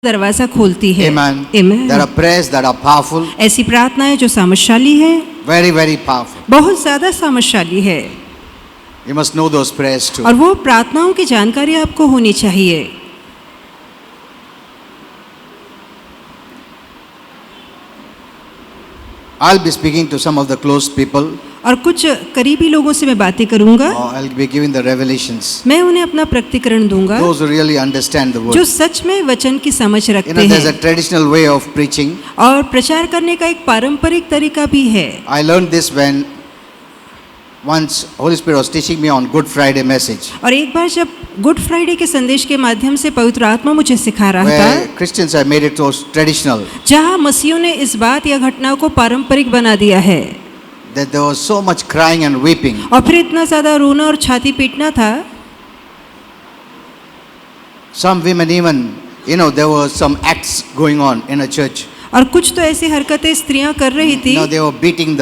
दरवाजा खोलती है। Amen. Amen. There are prayers that are powerful, ऐसी प्रार्थनाएं जो सामर्थ्यशाली है, very, very powerful. बहुत ज्यादा सामर्थ्यशाली है, You must know those prayers too. और वो प्रार्थनाओं की जानकारी आपको होनी चाहिए। I'll be speaking to some of the close people. और कुछ करीबी लोगों से मैं बातें करूंगा, I'll be giving the revelations. मैं उन्हें अपना प्रकटीकरण दूंगा Those who really understand the word. जो सच में वचन की समझ रखते There's a हैं, traditional way of preaching. और प्रचार करने का एक पारंपरिक तरीका भी है। I learned this when once Holy Spirit was teaching me on Good Friday message. और एक बार जब गुड फ्राइडे के संदेश के माध्यम से पवित्र आत्मा मुझे सिखा रहा Where था, Christians have made it so traditional जहाँ मसीहों ने इस बात या घटना को पारंपरिक बना दिया है, that there was so much crying and weeping. और फिर इतना ज्यादा रोना और छाती पीटना था। Some women even, there were some acts going on in a church. और कुछ तो ऐसी हरकतें स्त्रियां कर रही थी, They were beating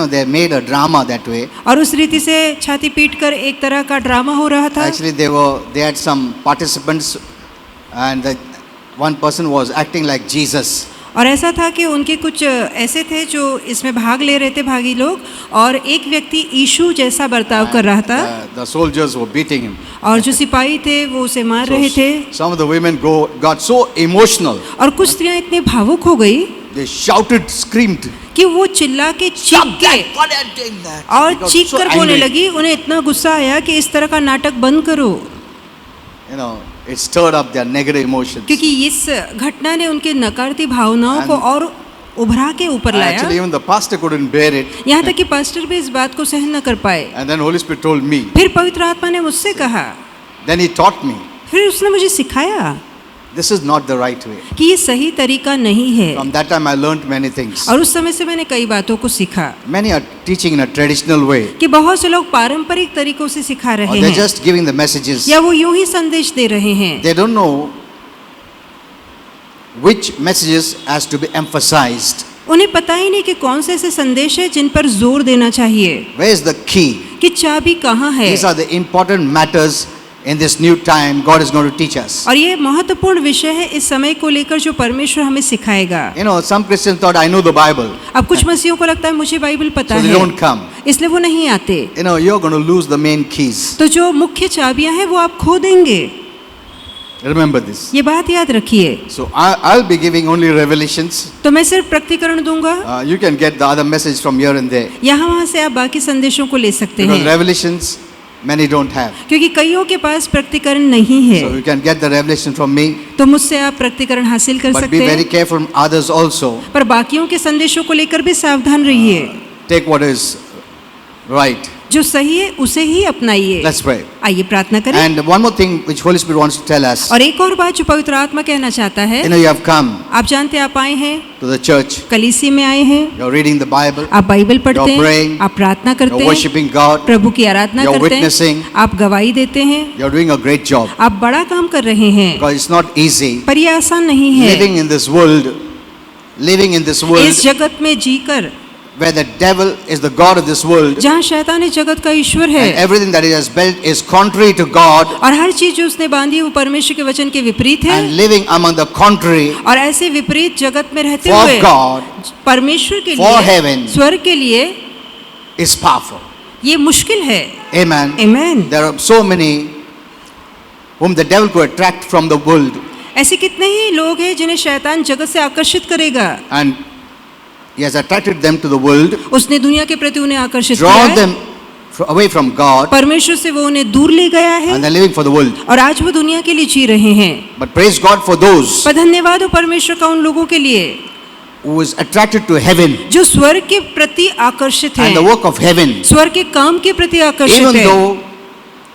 they made a drama that way. और उस रीति से छाती पीटकर एक तरह का ड्रामा हो रहा था। Actually, they had some participants, and one person was acting like Jesus. और ऐसा था कि उनके कुछ ऐसे थे जो इसमें भाग ले रहे थे, भागी लोग, और एक व्यक्ति यीशु जैसा बर्ताव कर रहा था, The soldiers were beating him. और जो सिपाही थे वो उसे मार रहे थे। Some of the women got so emotional. और कुछ स्त्रियां इतनी भावुक हो गई, They shouted, screamed. कि वो चिल्ला के चीख के What are you doing that? और They got चीख so कर बोलने angry. लगी। उन्हें इतना गुस्सा आया कि इस तरह का नाटक बंद करो, It stirred up their negative emotions. क्योंकि इस घटना ने उनके नकारात्मक भावनाओं को और उभरा के ऊपर लाया। Actually, even the pastor couldn't bear it. यहाँ तक कि पास्टर भी इस बात को सहन न कर पाए। And then Holy Spirit told me. फिर पवित्र आत्मा ने मुझसे कहा, Then he taught me. फिर उसने मुझे सिखाया This is not the right way. कि ये सही तरीका नहीं है। From that time I learned many things. और उस समय से मैंने कई बातों को सीखा Many are teaching in a traditional way. कि बहुत से लोग पारंपरिक तरीकों से सिखा Or रहे they're हैं, just giving the messages. या वो यूं ही संदेश दे रहे हैं। They don't know which messages has to be emphasized. उन्हें पता ही नहीं कि कौन से ऐसे संदेश है जिन पर जोर देना चाहिए, Where is the key? कि चाबी कहाँ है। These are the important matters in this new time God is going to teach us. और ये महत्वपूर्ण विषय है इस समय को लेकर जो परमेश्वर हमें सिखाएगा। Some Christians thought I know the Bible. अब कुछ मसीहों को लगता है मुझे बाइबल पता So they है, don't come. इसलिए वो नहीं आते। You're going to lose the main keys. तो जो मुख्य चाबियां हैं वो आप खो देंगे। Remember this. ये बात याद रखिए। So I'll be giving only revelations. तो मैं सिर्फ प्रकटीकरण दूंगा। You can get the other message from here and there. यहाँ वहाँ से आप बाकी संदेशों को ले सकते Because हैं, revelations many don't have. क्योंकि कईयों के पास प्रकटीकरण नहीं है। So you can get the revelation from me. तो मुझसे आप प्रकटीकरण हासिल कर But सकते be very हैं, careful from others also. पर बाकियों के संदेशों को लेकर भी सावधान रहिए। Take what is right. जो सही है उसे ही अपनाइए। Let's pray. आइए प्रार्थना करें। And one more thing which Holy Spirit wants to tell us. और एक और बात जो पवित्र आत्मा कहना चाहता है, You have come आप जानते हैं आप आए हैं, to the church. कलीसिया में आए हैं, You're reading the Bible. आप बाइबल पढ़ते You're हैं, praying. आप प्रार्थना करते You're हैं, worshiping God. प्रभु की आराधना You're करते witnessing. हैं, आप गवाही देते हैं, You're doing a great job. आप बड़ा काम कर रहे हैं। Because it's not easy. पर ये आसान नहीं है। Living in this world इस जगत में जीकर where the devil is the god of this world. जहाँ शैतान इस जगत का ईश्वर है, And everything that he has built is contrary to God. और हर चीज जो उसने बांधी वो परमेश्वर के वचन के विपरीत है, And living among the contrary और ऐसे विपरीत जगत में रहते for हुए God परमेश्वर के for लिए, heaven स्वर्ग के लिए is powerful. ये मुश्किल है। Amen. Amen. There are so many whom the devil could attract from the world. ऐसे कितने ही लोग हैं जिन्हें शैतान जगत से आकर्षित करेगा। And he has attracted them to the world, उसने दुनिया के प्रति उन्हें आकर्षित किया drawn है, them away from God, परमेश्वर से वो उन्हें दूर ले गया है, and they're living for the world. और आज वो दुनिया के लिए जी रहे हैं। But praise God for those पर धन्यवाद हो परमेश्वर का उन लोगों के लिए who is attracted to heaven जो स्वर्ग के प्रति आकर्षित and the हैं, work of heaven. स्वर्ग के काम के प्रति आकर्षित Even हैं। though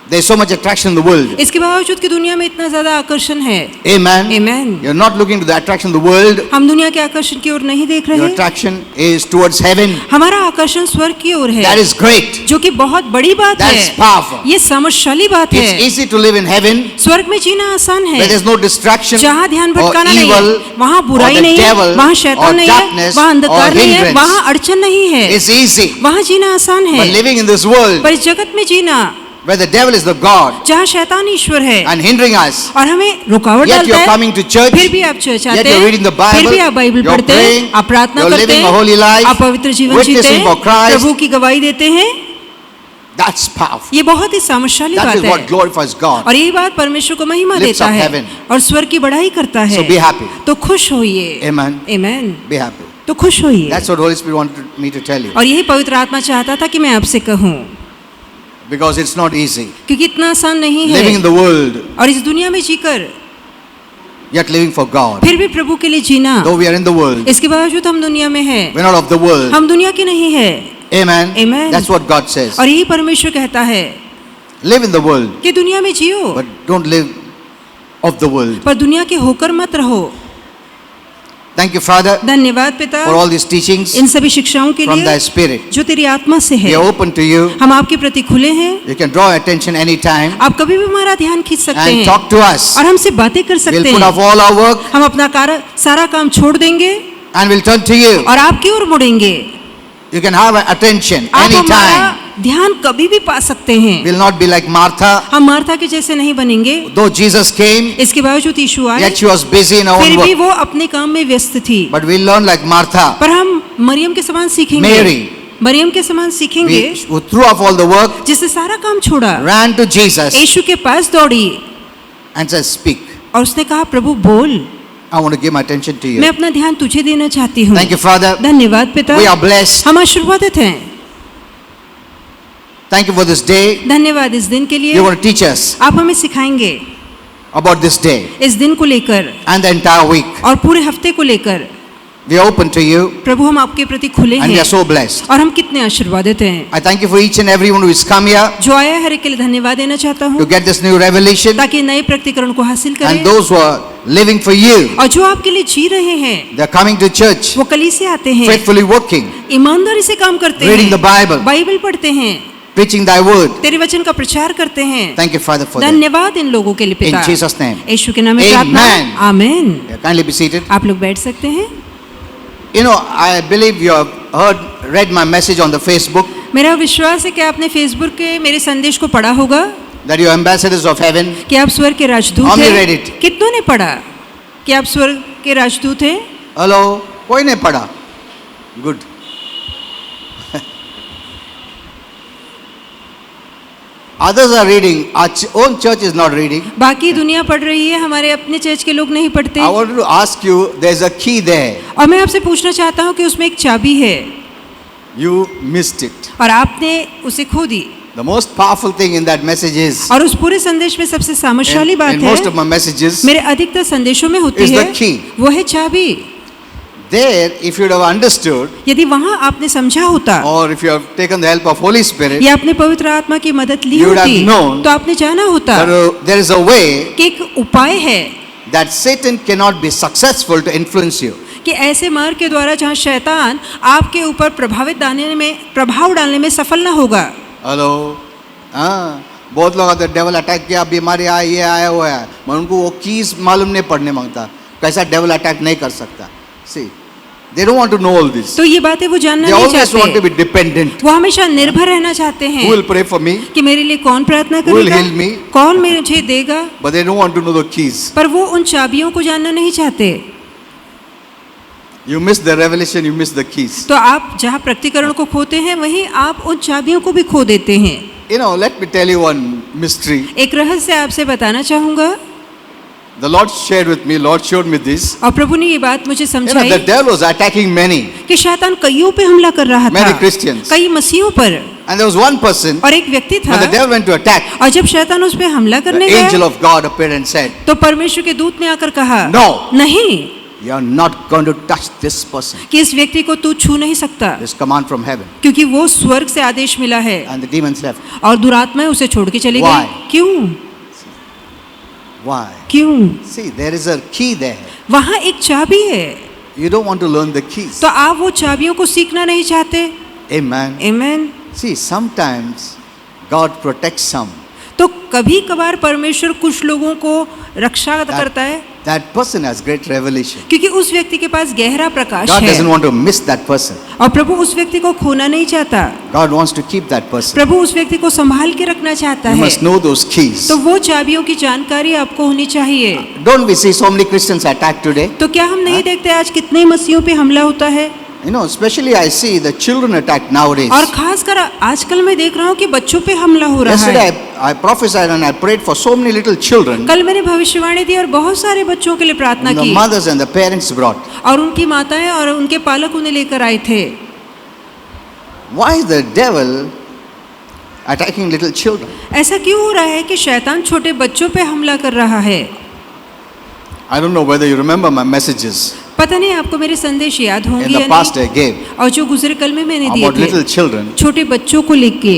there's so much attraction in the world. इसके बावजूद कि दुनिया में इतना ज्यादा आकर्षण है। Amen. Amen. You're not looking to the attraction of the world. हम दुनिया के आकर्षण की ओर नहीं देख Your रहे, attraction is towards heaven. हमारा आकर्षण स्वर्ग की ओर है, That is great. जो कि बहुत बड़ी बात That's है। powerful. ये समझशाली बात It's है। easy to live in heaven स्वर्ग में जीना आसान where है, there's no distraction जहाँ ध्यान or भटकाना नहीं evil है, वहाँ or बुराई the नहीं है, devil वहाँ or शैतान नहीं है, darkness वहाँ or अंधकार नहीं है, hindrance. वहाँ अड़चन नहीं है, It's easy. वहाँ जीना आसान है। But living in this world पर इस जगत में जीना where the devil is the God जहाँ शैतान ईश्वर है and hindering us, और हमें रुकावट yet डालता you're है, coming to church, फिर भी आप चर्च yet आते you're हैं, reading the फिर भी Bible, आप बाइबल you're पढ़ते हैं, praying, आप प्रार्थना you're करते living a हैं, holy life, आप पवित्र जीवन जीते witnessing for हैं, Christ. प्रभु की गवाही देते हैं। that's powerful. ये बहुत ही सामर्थ्यशाली That बात is what है glorifies God. और यही बात परमेश्वर को महिमा Lifts देता up है heaven. और स्वर्ग की बढ़ाई करता है। So be happy. तो खुश होइए। Amen. Amen. Be happy. तो खुश होइए। That's what Holy Spirit wanted me to tell you. और यही पवित्र आत्मा चाहता था कि मैं आपसे कहूँ, Because it's not easy. क्योंकि इतना आसान नहीं Living in है the world, और इस दुनिया में जीकर yet living for God. फिर भी प्रभु के लिए जीना, Though we are in the world, इसके बावजूद हम दुनिया में हैं, we're not of the world. हम दुनिया के नहीं है। Amen. Amen. That's what God says. और यही परमेश्वर कहता है Live in the world, कि दुनिया में जियो, but don't live of the world. पर दुनिया के होकर मत रहो। Thank you, Father, धन्यवाद पिता for all these teachings इन सभी शिक्षाओं के from Thy लिए Spirit. जो तेरी आत्मा से We है। are open to you. हम आपके प्रति खुले हैं, You can draw attention anytime आप कभी भी हमारा ध्यान खींच सकते and हैं talk to us. और हमसे बातें कर We'll सकते put off हैं। all our work हम अपना सारा काम छोड़ देंगे and we'll turn to you. और आपकी ओर मुड़ेंगे। You can have attention आप anytime. हमारा ध्यान कभी भी पा सकते हैं। We'll not be like Martha. हम मार्था के जैसे नहीं बनेंगे। Though Jesus came, इसके बावजूद यीशु आए, yet she was busy in her फिर own भी work. वो अपने काम में व्यस्त थी। But we'll learn like Martha. पर हम मरियम के समान सीखेंगे। Mary. मरियम के समान सीखेंगे We threw off all the work, जिसने सारा काम छोड़ा, ran to Jesus यीशु के पास दौड़ी and said, Speak. और उसने कहा प्रभु बोल, I want to give my attention to मैं you. अपना ध्यान तुझे देना चाहती हूँ। Thank you, Father. धन्यवाद पिता, We are blessed. हम आशीर्वादित हैं। Thank you for this day. धन्यवाद इस दिन के लिए। You want to teach us आप हमें सिखाएंगे about this day इस दिन को लेकर and the entire week. और पूरे हफ्ते को लेकर। We are open to you प्रभु हम आपके प्रति खुले and we हैं are so blessed. और हम कितने आशीर्वादित हैं। I thank you for each and everyone who has come here जो आया हर एक के लिए धन्यवाद देना चाहता to हूँ get this new revelation, ताकि नए प्रकटीकरण को हासिल and करें those who are living for you. और जो आपके लिए जी रहे हैं They are coming to church, वो कली से आते हैं, faithfully working, ईमानदारी से काम करते reading the हैं, Bible, बाइबल पढ़ते हैं, preaching thy word. तेरे वचन का प्रचार करते हैं। Thank you, Father, for that. धन्यवाद इन लोगों के लिए In पिता, Jesus' name. यीशु के नाम में प्रार्थना। Amen. Amen. Yeah, kindly be seated. आप लोग बैठ सकते हैं। You know, I believe you have read my message on the Facebook मेरा विश्वास है कि आपने फेसबुक के मेरे संदेश को पढ़ा होगा that you are ambassadors of heaven. कि आप स्वर्ग के राजदूत How many हैं। read it? कितनों ने पढ़ा कि आप स्वर्ग के राजदूत हैं? Hello, कोई नहीं पढ़ा? Good. Others are reading. Our own church is not reading. बाकी दुनिया पढ़ रही है, हमारे अपने चर्च के लोग नहीं पढ़ते। I wanted to ask you, there's a key there. और मैं आपसे पूछना चाहता हूँ कि उसमें एक चाबी है You missed it. और आपने उसे खो दी। The most powerful thing in that message is, और उस पूरे संदेश में सबसे सामर्थ्यशाली बात in most of है, my messages, मेरे अधिकतर संदेशों में होती is the है, key. वो है चाबी। there, if you'd have understood, यदि वहाँ आपने समझा होता or if you have taken the help of Holy Spirit, या आपने पवित्र आत्मा की मदद ली You would होती have known तो आपने जाना होता there is a way कि एक उपाय है that Satan cannot be successful to influence you. कि ऐसे मार्ग के द्वारा जहाँ शैतान आपके ऊपर प्रभाव डालने में सफल ना होगा। हेलो, हाँ, बहुत लोग आते डेवल अटैक किया, बीमारी आई, ये आया हुआ है, मैं उनको वो कीज मालूम नहीं पढ़ने मांगता, कैसा डेवल अटैक नहीं कर सकता। See, they don't want to know all this. तो ये बातें वो जानना They नहीं always want to चाहते, be dependent. वो हमेशा निर्भर रहना चाहते Who हैं will pray for me? कि मेरे लिए कौन प्रार्थना Who will करेगा, heal me? कौन मुझे देगा, But they don't want to know the keys. पर वो उन चाबियों को जानना नहीं चाहते। You miss the revelation, you miss the keys. तो आप जहाँ प्रकटीकरण को खोते हैं वहीं आप उन चाबियों को भी खो देते हैं। You know, let me tell you one mystery. एक रहस्य आपसे बताना चाहूंगा। The Lord shared with me, Lord showed me this. और प्रभु ने ये बात मुझे You know, समझाई the devil was attacking many, कि शैतान कईयों पे हमला कर रहा था, many Christians. कई मसीहों पर, And there was one person, और एक व्यक्ति था, when the devil went to attack, और जब शैतान उस पे हमला the करने angel गया of God appeared and said, तो परमेश्वर के दूत ने आकर कहा, No. नहीं, You are not going to touch this person. कि इस व्यक्ति को तू छू नहीं सकता, This command from heaven. क्योंकि वो स्वर्ग से आदेश मिला है। And the demons left. और दुरात्माएं उसे छोड़ के चली Why? गई। क्यों? Why? क्यों? See, there is a key there. वहाँ एक चाबी है, You don't want to learn the keys. तो आप वो चाबियों को सीखना नहीं चाहते। Amen. आमेन। See, sometimes God protects some. तो कभी कभार परमेश्वर कुछ लोगों को रक्षा करता है, That person has great revelation. क्योंकि उस व्यक्ति के पास गहरा प्रकाश God doesn't है want to miss that person. और प्रभु उस व्यक्ति को खोना नहीं चाहता। God wants to keep that person. प्रभु उस व्यक्ति को संभाल के रखना चाहता You है। must know those keys. तो वो चाबियों की जानकारी आपको होनी चाहिए। Don't we see so many Christians attacked today? तो क्या हम नहीं देखते आज कितने मसीहों पे हमला होता है? You know, especially I see the children attacked nowadays. और खासकर आजकल मैं देख रहा हूँ कि बच्चों पे हमला हो रहा Yesterday है। I prophesied and I prayed for so many little children. कल मैंने भविष्यवाणी दी और बहुत सारे बच्चों के लिए प्रार्थना The की mothers and the parents brought. और उनकी माताएं और उनके पालक उन्हें लेकर आए थे। Why is the devil attacking little children? ऐसा क्यों हो रहा है कि शैतान छोटे बच्चों पे हमला कर रहा है? I don't know whether you remember my messages पता नहीं आपको मेरे संदेश याद in होंगे the या past नहीं? I gave और जो गुजरे कल में मैंने दिए about little थे children, छोटे बच्चों को लेके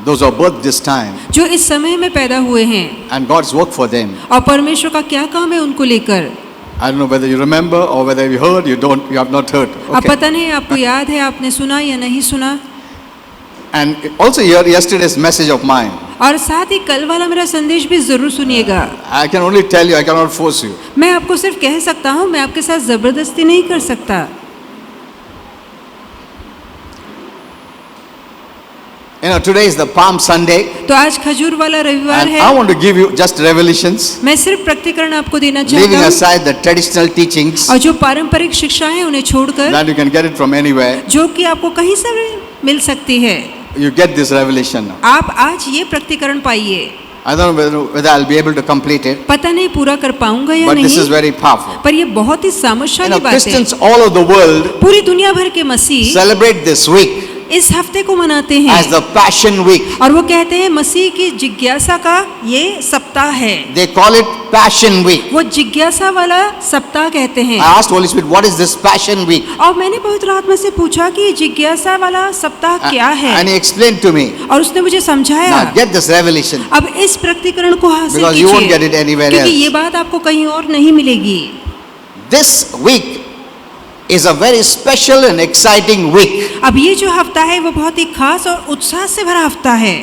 those who are birthed this time, जो इस समय में पैदा हुए हैं and God's work for them. और परमेश्वर का क्या काम है उनको लेकर। I don't know whether you remember or whether you heard, you have not heard. अब Okay. पता नहीं आपको याद है आपने सुना या नहीं सुना। And also hear yesterday's message of mine. और साथ ही कल वाला मेरा संदेश भी जरूर सुनिएगा। I can only tell you, I cannot force you. मैं आपको सिर्फ कह सकता हूँ, मैं आपके साथ जबरदस्ती नहीं कर सकता। You know, today is the Palm Sunday, तो आज खजूर वाला रविवार and है। I want to give you just revelations, मैं सिर्फ प्रकटीकरण आपको देना leaving चाहता हूँ aside the traditional teachings और जो पारंपरिक शिक्षाएं हैं उन्हें छोड़कर that you can get it from anywhere. जो कि आपको कहीं से भी मिल सकती है। You get this revelation now. आप आज ये प्रकटीकरण पाइए। I don't know whether I'll be able to complete it, पता नहीं पूरा कर पाऊंगा या but this is नहीं, very powerful. पर ये बहुत ही You सामर्थ्यशाली know, बात है। Christians all over the world पूरी दुनिया भर के मसीह celebrate this week इस हफ्ते को मनाते हैं as the Passion Week. और वो कहते हैं मसीह की जिज्ञासा का ये सप्ताह है। They call it Passion Week. वो जिज्ञासा वाला सप्ताह कहते हैं। I asked Holy Spirit, what is this Passion Week? और मैंने पवित्र आत्मा से पूछा कि ये जिज्ञासा वाला सप्ताह क्या है, And he explained to me. और उसने मुझे समझाया। Now get this revelation, अब इस प्रकटीकरण को हासिल because you won't get it कीजिए anywhere क्योंकि else. ये बात आपको कहीं और नहीं मिलेगी। This week is a very special and exciting week. अब ये जो हफ्ता है वो बहुत ही खास और उत्साह से भरा हफ्ता है।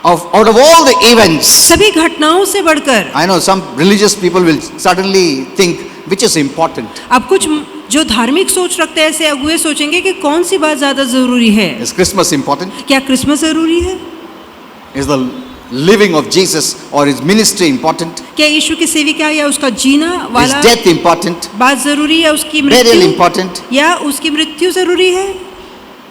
Out of all the events, सभी घटनाओं से बढ़कर I know some religious people will suddenly think which is important. अब कुछ जो धार्मिक सोच रखते हैं ऐसे अगुए सोचेंगे कि कौन सी बात ज्यादा जरूरी है। Is Christmas important? क्या क्रिसमस जरूरी है? Is the living of Jesus or his ministry important? क्या यीशु की सेविका या उसका जीना Is वाला death important? बात जरूरी है? उसकी Burial मृत्यु important? या उसकी मृत्यु जरूरी है?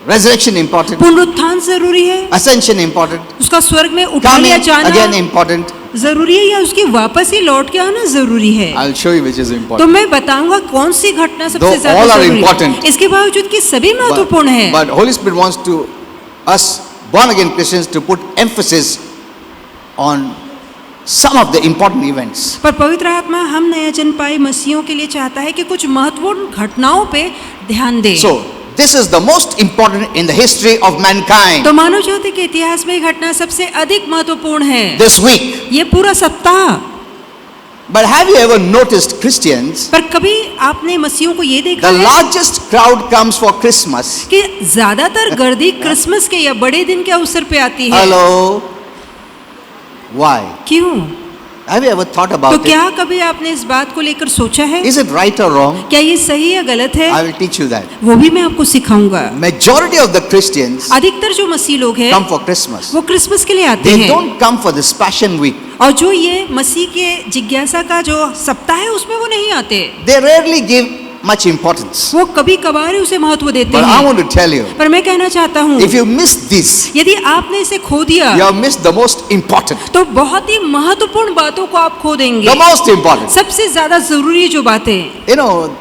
Resurrection important? पुनरुत्थान जरूरी है? Ascension important? उसका स्वर्ग में उठा Coming लिया again जाना important? जरूरी है या उसकी वापस ही लौट के आना जरूरी है? I'll show you which is तो important. मैं बताऊंगा कौन सी घटना Though सबसे ज्यादा all are जरूरी है। important. इसके बावजूद कि सभी महत्वपूर्ण है, But Holy Spirit wants to us born again Christians to put emphasis on some of the important events. पर पवित्र आत्मा हम नया जन्म पाए मसीहों के लिए चाहता है कि कुछ महत्वपूर्ण घटनाओं पे ध्यान दे। So this is the most important in the history of mankind. तो मानव जाति के इतिहास में ये घटना सबसे अधिक महत्वपूर्ण है। This week. ये पूरा सप्ताह। But have you ever noticed Christians? पर कभी आपने मसीहों को ये देखा The है largest crowd comes for Christmas. कि ज्यादातर गर्दी क्रिसमस के या बड़े दिन के अवसर पे आती है? Hello. Why? क्यों? Have you ever thought तो about it? क्या कभी आपने इस बात को लेकर सोचा है? Is it right or wrong? क्या ये सही या गलत है? I will teach you that. वो भी मैं आपको सिखाऊंगा। Majority of the Christians अधिकतर जो मसीह लोग हैं come for Christmas. वो क्रिसमस के लिए आते They हैं, don't come for this Passion Week. और जो ये मसीह के जिज्ञासा का जो सप्ताह है उसमें वो नहीं आते। They rarely give much importance. वो कभी कभार ही उसे महत्व देते But I हैं। want to tell you, पर मैं कहना चाहता हूँ if you miss this, यदि आपने इसे खो दिया you have missed the most important. तो बहुत ही महत्वपूर्ण बातों को आप खो देंगे। The most important. सबसे ज्यादा जरूरी जो बातें, You know,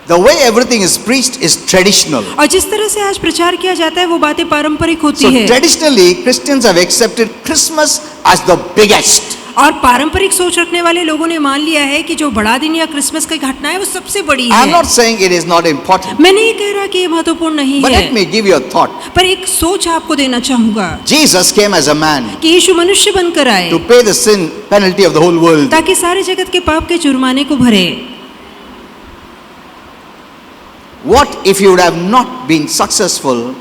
the way everything is preached is traditional. और जिस तरह से आज प्रचार किया जाता है वो बातें पारंपरिक होती So है, traditionally, Christians have accepted Christmas as the biggest. और पारंपरिक सोच रखने वाले लोगों ने मान लिया है कि जो बड़ा दिन या क्रिसमस की घटना है वो सबसे बड़ी I'm है। not saying it is not important, मैं नहीं कह रहा कि ये महत्वपूर्ण नहीं but है, let me give you a thought. पर एक सोच आपको देना चाहूंगा Jesus came as a man कि यीशु मनुष्य बनकर आए to pay the sin penalty of the whole world. ताकि सारे जगत के पाप के जुर्माने को भरे। What if you would have not been successful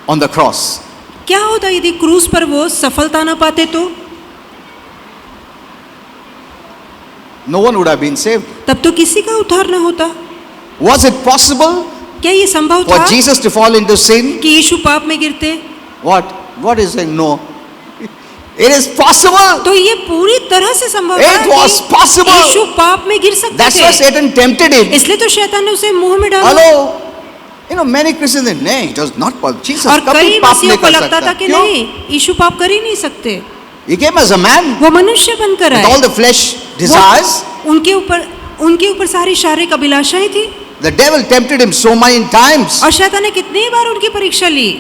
on the cross? क्या होता यदि क्रूस पर वो सफलता न पाते तो? no one would have been saved. तब तो किसी का उद्धार न होता। Was it possible क्या ये संभव for था Jesus to fall into sin? कि यीशु पाप में गिरते? What is saying? No. It is possible. तो ये पूरी तरह से संभव था It was कि possible. यीशु पाप में गिर सकते That's why थे। Satan tempted him. इसलिए तो शैतान ने उसे मुंह में डाला। Hello. You know, many Christians say, "नहीं, it was not possible." Jesus और कभी कई पाप मसीहों नहीं को कर लगता था सकता। कि क्यों? नहीं, यीशु पाप कर ही नहीं सकते। He came as a man वो मनुष्य बनकर with आए। all the flesh desires. उनके ऊपर सारी शारीरिक अभिलाषाएं थी। The devil tempted him so many times. और शैतान ने कितनी बार उनकी परीक्षा ली।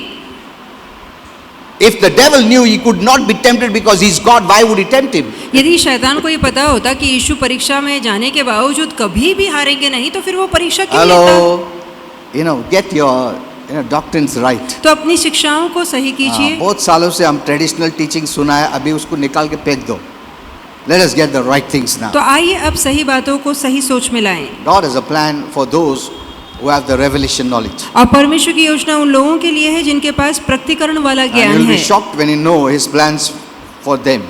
If the devil knew he could not be tempted because he's God, why would he tempt him? यदि शैतान को ये पता होता कि यीशु परीक्षा में जाने के बावजूद कभी भी हारेंगे नहीं, तो फिर वो परीक्षा क्यों लेता? Hello. You know, get your doctrines right. तो अपनी शिक्षाओं को सही कीजिए। बहुत सालों से हम ट्रेडिशनल टीचिंग सुना है, अभी उसको निकाल के फेंक दो. Let us get the right things now. तो आइए अब सही बातों को सही सोच में लाएं। God has a plan for those who have the revelation knowledge. और परमेश्वर की योजना उन लोगों के लिए है जिनके पास प्रकटीकरण वाला And ज्ञान you'll है। be shocked when you know His plans for them.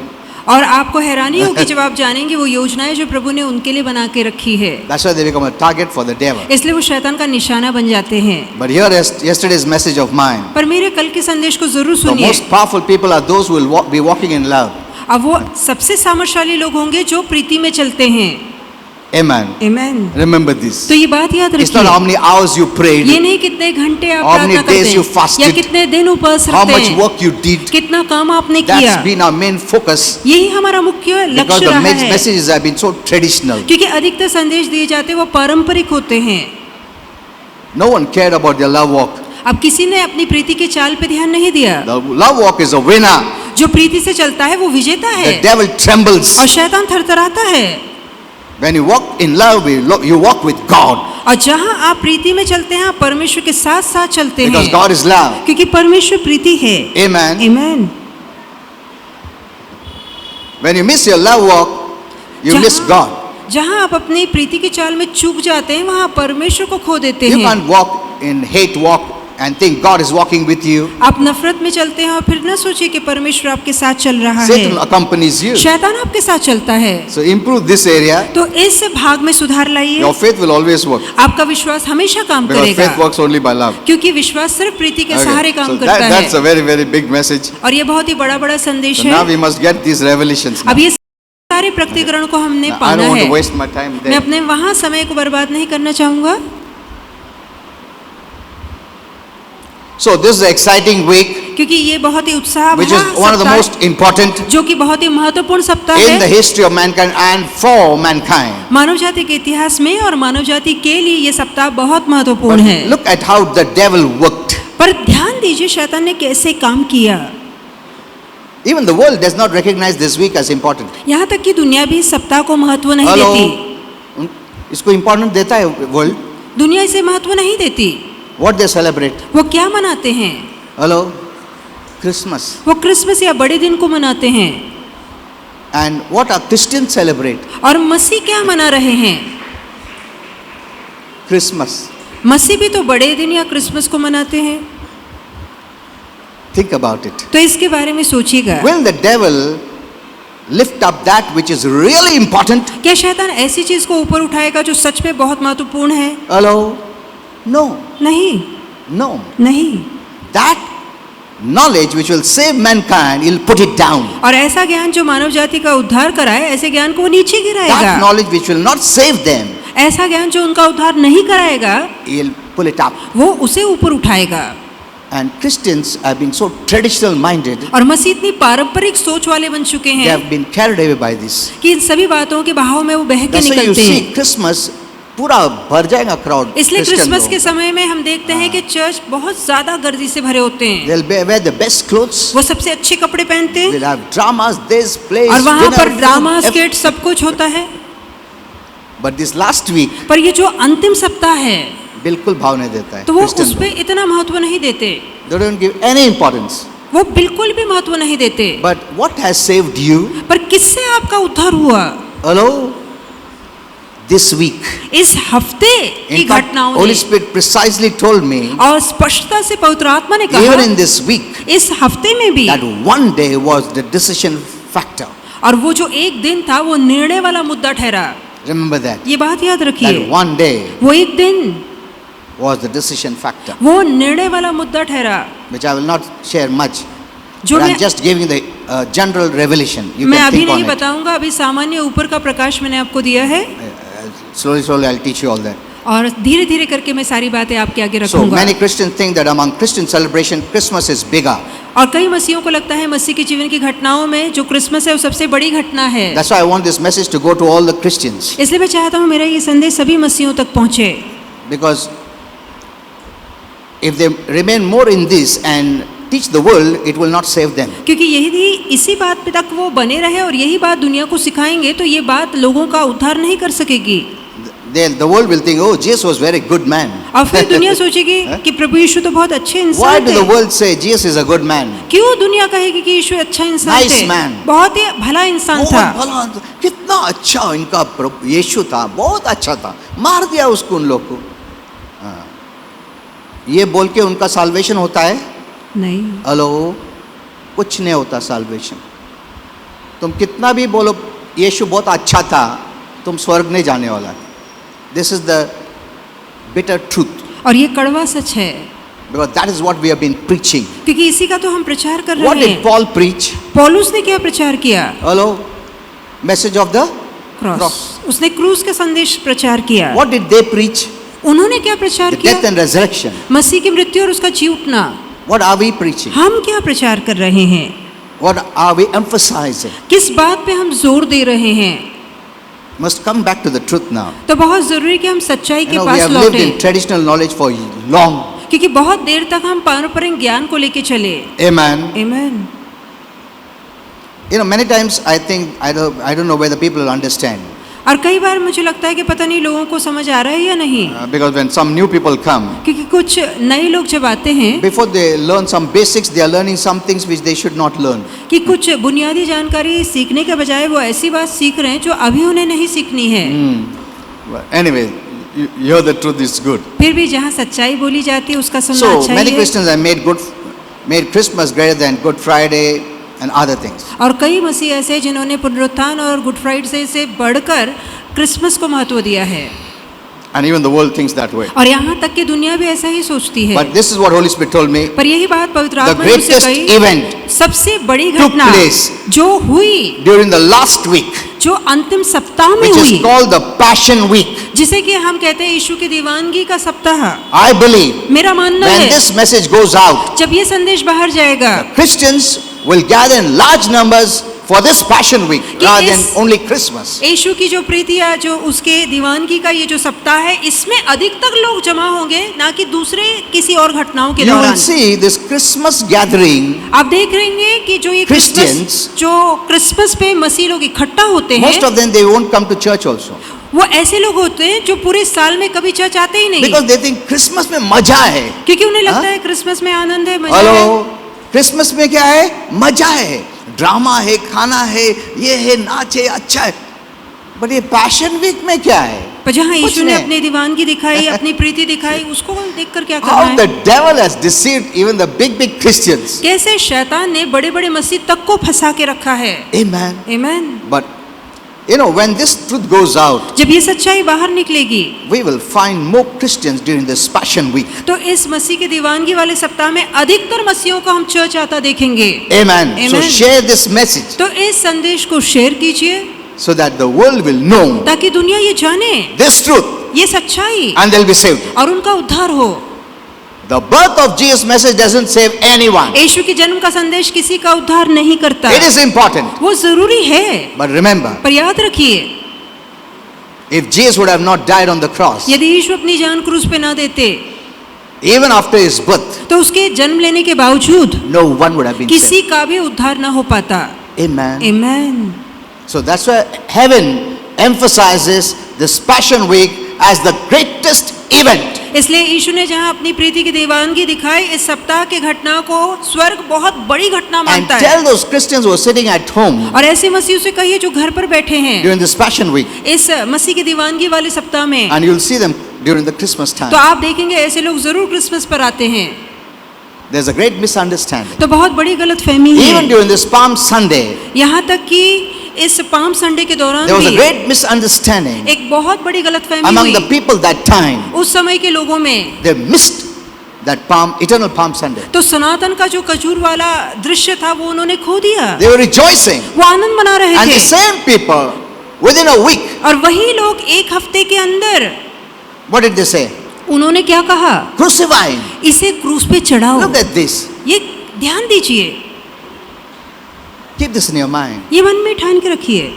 और आपको हैरानी होगी जब आप जानेंगे वो योजनाएं जो प्रभु ने उनके लिए बना के रखी है। That's why they become a target for the devil. इसलिए वो शैतान का निशाना बन जाते हैं। But here is yesterday's message of mine. पर मेरे कल के संदेश को जरूर The सुनिए। most powerful people are those who will be walking in love. अब वो सबसे सामर्थ्यशाली लोग होंगे जो प्रीति में चलते हैं। Amen. आमीन। Remember this. तो ये बात याद It's not रखिए। how many hours you prayed, ये नहीं कितने घंटे आप How many प्रार्थना करते days you हैं fasted, या कितने दिन उपवास how रखते much हैं, work you did. कितना काम आपने That's किया। been our main focus यही हमारा मुख्य because लक्ष्य the रहा है। messages have been so traditional. क्योंकि अधिकतर संदेश दिए जाते हैं वो पारंपरिक होते हैं। No one cared about their love walk. अब किसी ने अपनी प्रीति के चाल पे ध्यान नहीं दिया। The love walk is a winner. जो प्रीति से चलता है वो विजेता है The devil trembles. और शैतान थरथराता है। When you walk in love, you walk with God और जहाँ आप प्रीति में चलते हैं आप परमेश्वर के साथ साथ चलते because हैं God is love. क्योंकि परमेश्वर प्रीति है। Amen. आमीन। When you miss your love walk, you miss God. जहाँ आप अपनी प्रीति की चाल में चूक जाते हैं वहाँ परमेश्वर को खो देते You हैं। can't walk in hate walk and think God is walking with you. आप नफरत में चलते हैं और फिर न सोचिए कि परमेश्वर आपके साथ चल रहा Satan है। accompanies you. शैतान आपके साथ चलता है। So improve this area. तो इस भाग में सुधार लाइए। Your faith will always work आपका विश्वास हमेशा काम because करेगा faith works only by love. क्योंकि विश्वास सिर्फ प्रीति के सहारे Okay. काम So करता that's है। a very very big message. और ये बहुत ही बड़ा बड़ा संदेश So now है। we must get these revelations. Now. अब ये सारे प्रकटीकरण को हमने I पाना don't want है। to waste my time मैं there. अपने वहाँ समय को बर्बाद नहीं करना चाहूँगा। So this is an exciting week, क्योंकि ये बहुत ही उत्साह which is one of the most important जो कि बहुत ही महत्वपूर्ण सप्ताह in the है history of mankind and for mankind. मानव जाति के इतिहास में और मानव जाति के लिए ये सप्ताह बहुत महत्वपूर्ण But है। look at how the devil worked. पर ध्यान दीजिए शैतान ने कैसे काम किया। Even the world does not recognize this week as important. यहाँ तक कि दुनिया भी इस सप्ताह को महत्व नहीं Hello? देती। इसको important देता है world. दुनिया इसे महत्व नहीं देती। What they celebrate? वो क्या मनाते हैं? Hello? Christmas. वो क्रिसमस या बड़े दिन को मनाते हैं। And what are Christians celebrate? और मसीह क्या मना रहे हैं? Christmas. मसीह भी तो बड़े दिन या क्रिसमस को मनाते हैं। Think about it. तो इसके बारे में सोचिएगा। Will the devil lift up that which is really important? क्या शैतान ऐसी चीज को ऊपर उठाएगा जो सच में बहुत महत्वपूर्ण है? Hello? No. नहीं, No. नहीं। That knowledge which will save mankind, he'll put it down. और ऐसा ज्ञान जो मानव जाति का उद्धार कराए, ऐसे ज्ञान को वो नीचे That गिराएगा। knowledge which will not save them, ऐसा ज्ञान जो उनका उद्धार नहीं कराएगा, he'll pull it up. वो उसे ऊपर उठाएगा। And Christians have been so traditional minded, और मसीह इतनी पारंपरिक सोच वाले बन चुके they हैं have been carried away by this. कि इन सभी बातों के बहाव में वो बह के That's why you निकलते see हैं। Christmas पूरा भर जाएगा crowd. इसलिए Christian क्रिसमस लोग. के समय में हम देखते हैं कि चर्च बहुत ज्यादा गर्दी से भरे होते हैं। They'll wear the best clothes. वो सबसे अच्छे कपड़े पहनते हैं We'll have dramas, this plays, और वहाँ dinner, पर food, ड्रामा everything. स्केट सब कुछ होता है। But this last week पर ये जो अंतिम सप्ताह है बिल्कुल भाव नहीं देता है तो वो Christian उस पे लोग. इतना महत्व नहीं देते। They don't give any importance. वो बिल्कुल भी महत्व नहीं देते। But what has saved you? पर किससे आपका उद्धार हुआ? Hello? This week. इस हफ्ते की In fact, घटनाओं Holy ने Spirit precisely told me, और स्पष्टता से पवित्र आत्मा ने even कहा in this week, इस हफ्ते में भी that one day was the decision factor. और वो जो एक दिन था वो निर्णय वाला मुद्दा ठहरा। Remember that. ये बात याद That रखिए, one day वो एक दिन was the decision factor, वो निर्णय वाला मुद्दा ठहरा, which I will not share much. जो But मैं I'm just giving the general revelation. You मैं can अभी think नहीं on it. बताऊंगा, अभी सामान्य ऊपर का प्रकाश मैंने आपको दिया है, Slowly I'll teach you all that. और धीरे धीरे करके मैं सारी बातें आपके आगे So रखूंगा। many Christians think that among Christian celebration, Christmas is bigger. और कई मसीहों को लगता है मसीह के जीवन की घटनाओं में जो क्रिसमस है वो सबसे बड़ी घटना है। That's why I want this message to go to all the Christians. इसलिए मैं चाहता हूँ मेरा ये संदेश सभी मसीहों तक पहुँचे, Because if they remain more in this and teach the world, it will not save them. क्योंकि यही इसी बात पे तक वो बने रहे और यही बात दुनिया को सिखाएंगे तो ये बात लोगों का उद्धार नहीं कर सकेगी। The world will think, oh, Jesus was very good man. और फिर दुनिया सोचेगी कि प्रभु यीशु तो बहुत अच्छे Why इंसान do the थे। world say Jesus is a good man? क्यों दुनिया कहेगी कि यीशु अच्छा इंसान Nice थे, man. बहुत ही भला इंसान था। बहुत भला, कितना अच्छा इनका यीशु था, बहुत अच्छा था, मार दिया उसको उन लोग को। हाँ। ये बोल के उनका साल्वेशन होता है? नहीं, हेलो, कुछ नहीं होता साल्वेशन। तुम कितना भी बोलो यीशु बहुत अच्छा था, तुम स्वर्ग नहीं जाने वाला। This is the bitter truth, और ये कड़वा सच है, because that is what we have been preaching. क्योंकि इसी का तो हम प्रचार कर व्हाट रहे डिड हैं। Paul preach? पौलुस ने क्या प्रचार किया? Hello, message of the cross. उसने क्रूस का संदेश प्रचार किया। What did they preach? उन्होंने क्या प्रचार द किया? Death and resurrection. मसीह की मृत्यु और उसका जी उठना। What are we preaching? हम क्या प्रचार कर रहे हैं? What are we emphasising? किस बात पे हम जोर दे रहे हैं? Must come back to the truth now. तो बहुत जरूरी कि हम सच्चाई You के know, we pass have lived लौटें, in traditional knowledge for long. क्योंकि बहुत देर तक हम पारंपरिक ज्ञान को लेके चले। Amen. आमीन। You know, many times I think I don't know whether people will understand. और कई बार मुझे लगता है कि पता नहीं लोगों को समझ आ रहा है या नहीं, Because when some new people come, क्योंकि कुछ नए लोग जब आते हैं before they learn some basics, they are learning some things which they should not learn. कि कुछ बुनियादी जानकारी सीखने के बजाय वो ऐसी बात सीख रहे हैं जो अभी उन्हें नहीं सीखनी है। But anyway, you hear the truth is good. फिर भी जहाँ सच्चाई बोली जाती है उसका सुनना So अच्छा many ही है। Christians have made Christmas greater than Good Friday and other things. और कई मसीह ऐसे हैं जिन्होंने पुनरुत्थान और गुड फ्राइडे से बढ़कर क्रिसमस को महत्व दिया है, And even the world thinks that way. और यहाँ तक कि दुनिया भी ऐसा ही सोचती है। But this is what Holy Spirit told me. पर यही बात पवित्र The आत्मा ने मुझसे greatest कही, event सबसे बड़ी took घटना place जो हुई, during the last week, जो अंतिम सप्ताह में which हुई, is called the Passion Week. जिसे कि हम कहते हैं यीशु की दीवानगी का सप्ताह। I believe मेरा मानना when है this message goes out, जब ये संदेश बाहर जाएगा, Christians will gather in large numbers for this Passion Week कि rather than इस- only Christmas. यीशु की जो प्रीति या जो उसके दीवानगी का ये जो सप्ताह है, इसमें अधिकतर लोग जमा होंगे, ना कि दूसरे किसी और घटनाओं के You will दौरान। see this Christmas gathering, आप देख रहे हैं कि जो ये Christians, जो क्रिसमस पे मसीह लोग इकट्ठा होते most हैं, of them they won't come to church also. वो ऐसे लोग होते हैं जो पूरे साल में कभी चर्च आते ही नहीं, Because they think Christmas में मजा है. क्योंकि उन्हें लगता हाँ? है क्रिसमस में आनंद है, मजा है। हेलो, क्रिसमस में क्या है? मजा है, ड्रामा है, खाना है, ये है, नाच है, अच्छा है. बट ये पैशन वीक में क्या है? पर जहाँ कुछ यीशु ने नहीं. अपनी दीवानगी दिखाई, अपनी प्रीति दिखाई, उसको देखकर क्या करना How है? the devil has deceived even the big Christians. कैसे शैतान ने बड़े बड़े मसीह तक को फंसा के रखा है। Amen. आमीन। But you know, when this truth goes out, जब ये सच्चाई बाहर निकलेगी, we will find more Christians during this Passion Week. तो इस मसीह के दीवानगी वाले सप्ताह में अधिकतर मसीहों को हम चर्च आता देखेंगे। Amen. So Amen. share this message तो इस संदेश को शेयर कीजिए so that the world will know ताकि दुनिया ये जाने this truth ये सच्चाई and they'll be saved. और उनका उद्धार हो। The birth of Jesus message doesn't save anyone. यीशु के जन्म का संदेश किसी का उद्धार नहीं करता, It is important. वो जरूरी है, But remember, पर याद रखिए, if Jesus would have not died on the cross, यदि यीशु अपनी जान क्रूस पे ना देते, even after his birth, तो उसके जन्म लेने के बावजूद no one would have been किसी saved. का भी उद्धार ना हो पाता। Amen. आमीन। So that's why heaven emphasizes this Passion Week as the greatest event. इसलिए यीशु ने जहाँ अपनी प्रीति की दीवानगी दिखाई, इस सप्ताह के घटना को स्वर्ग बहुत बड़ी घटना And मानता है। tell those Christians who are sitting at home और ऐसे मसीह से कहिए जो घर पर बैठे हैं during this Passion Week, इस मसीह की दीवानगी वाले सप्ताह में, and you'll see them during the Christmas time. तो आप देखेंगे ऐसे लोग जरूर क्रिसमस पर आते हैं। There's a great misunderstanding. तो बहुत बड़ी गलतफहमी Even है, during this Palm Sunday, यहाँ तक कि इस पाम संडे के दौरान There was a भी great misunderstanding एक बहुत बड़ी गलतफहमी among the हुई people that time. उस समय के लोगों में। They missed that eternal Palm Sunday. तो सनातन का जो खजूर वाला दृश्य था वो उन्होंने खो दिया। They were rejoicing. वो आनंद मना रहे And the थे same people, within a week, और वही लोग एक हफ्ते के अंदर what did they say? उन्होंने क्या कहा? Crucify him. इसे क्रूस पे चढ़ाओ। Look at this. ये ध्यान दीजिए, Keep this in your mind. ये मन में ठान के रखिए।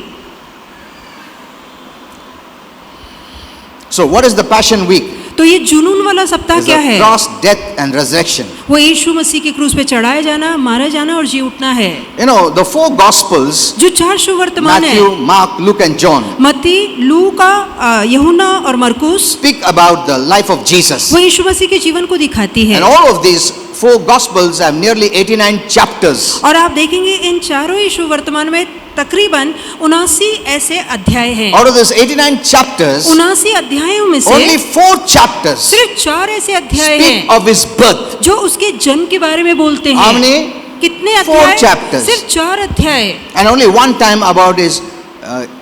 So, what is the Passion Week? तो ये जुनून वाला सप्ताह It's क्या the है? cross, death, and resurrection. वो यीशु मसीह के क्रूस पे चढ़ाया जाना, मारा जाना और जी उठना है। You know, the four Gospels, जो चार सुवर्तमान है, Matthew, Mark, Luke, and John, मत्ती, लूका, यूहन्ना और मरकुस, speak about the life of Jesus. वो यीशु मसीह के जीवन को दिखाती है। And all of these four Gospels have nearly 89 chapters. और आप देखेंगे इन चारों यीशु वर्तमान में तकरीबन 79 ऐसे अध्याय हैं। Out of these 89 chapters, 79 अध्यायों में only से 4 chapters सिर्फ 4 ऐसे अध्याय speak हैं of his birth. जो उसके जन्म के बारे में बोलते How हैं। many? कितने 4 अध्याय? chapters. सिर्फ 4 अध्याय। And only one time about his,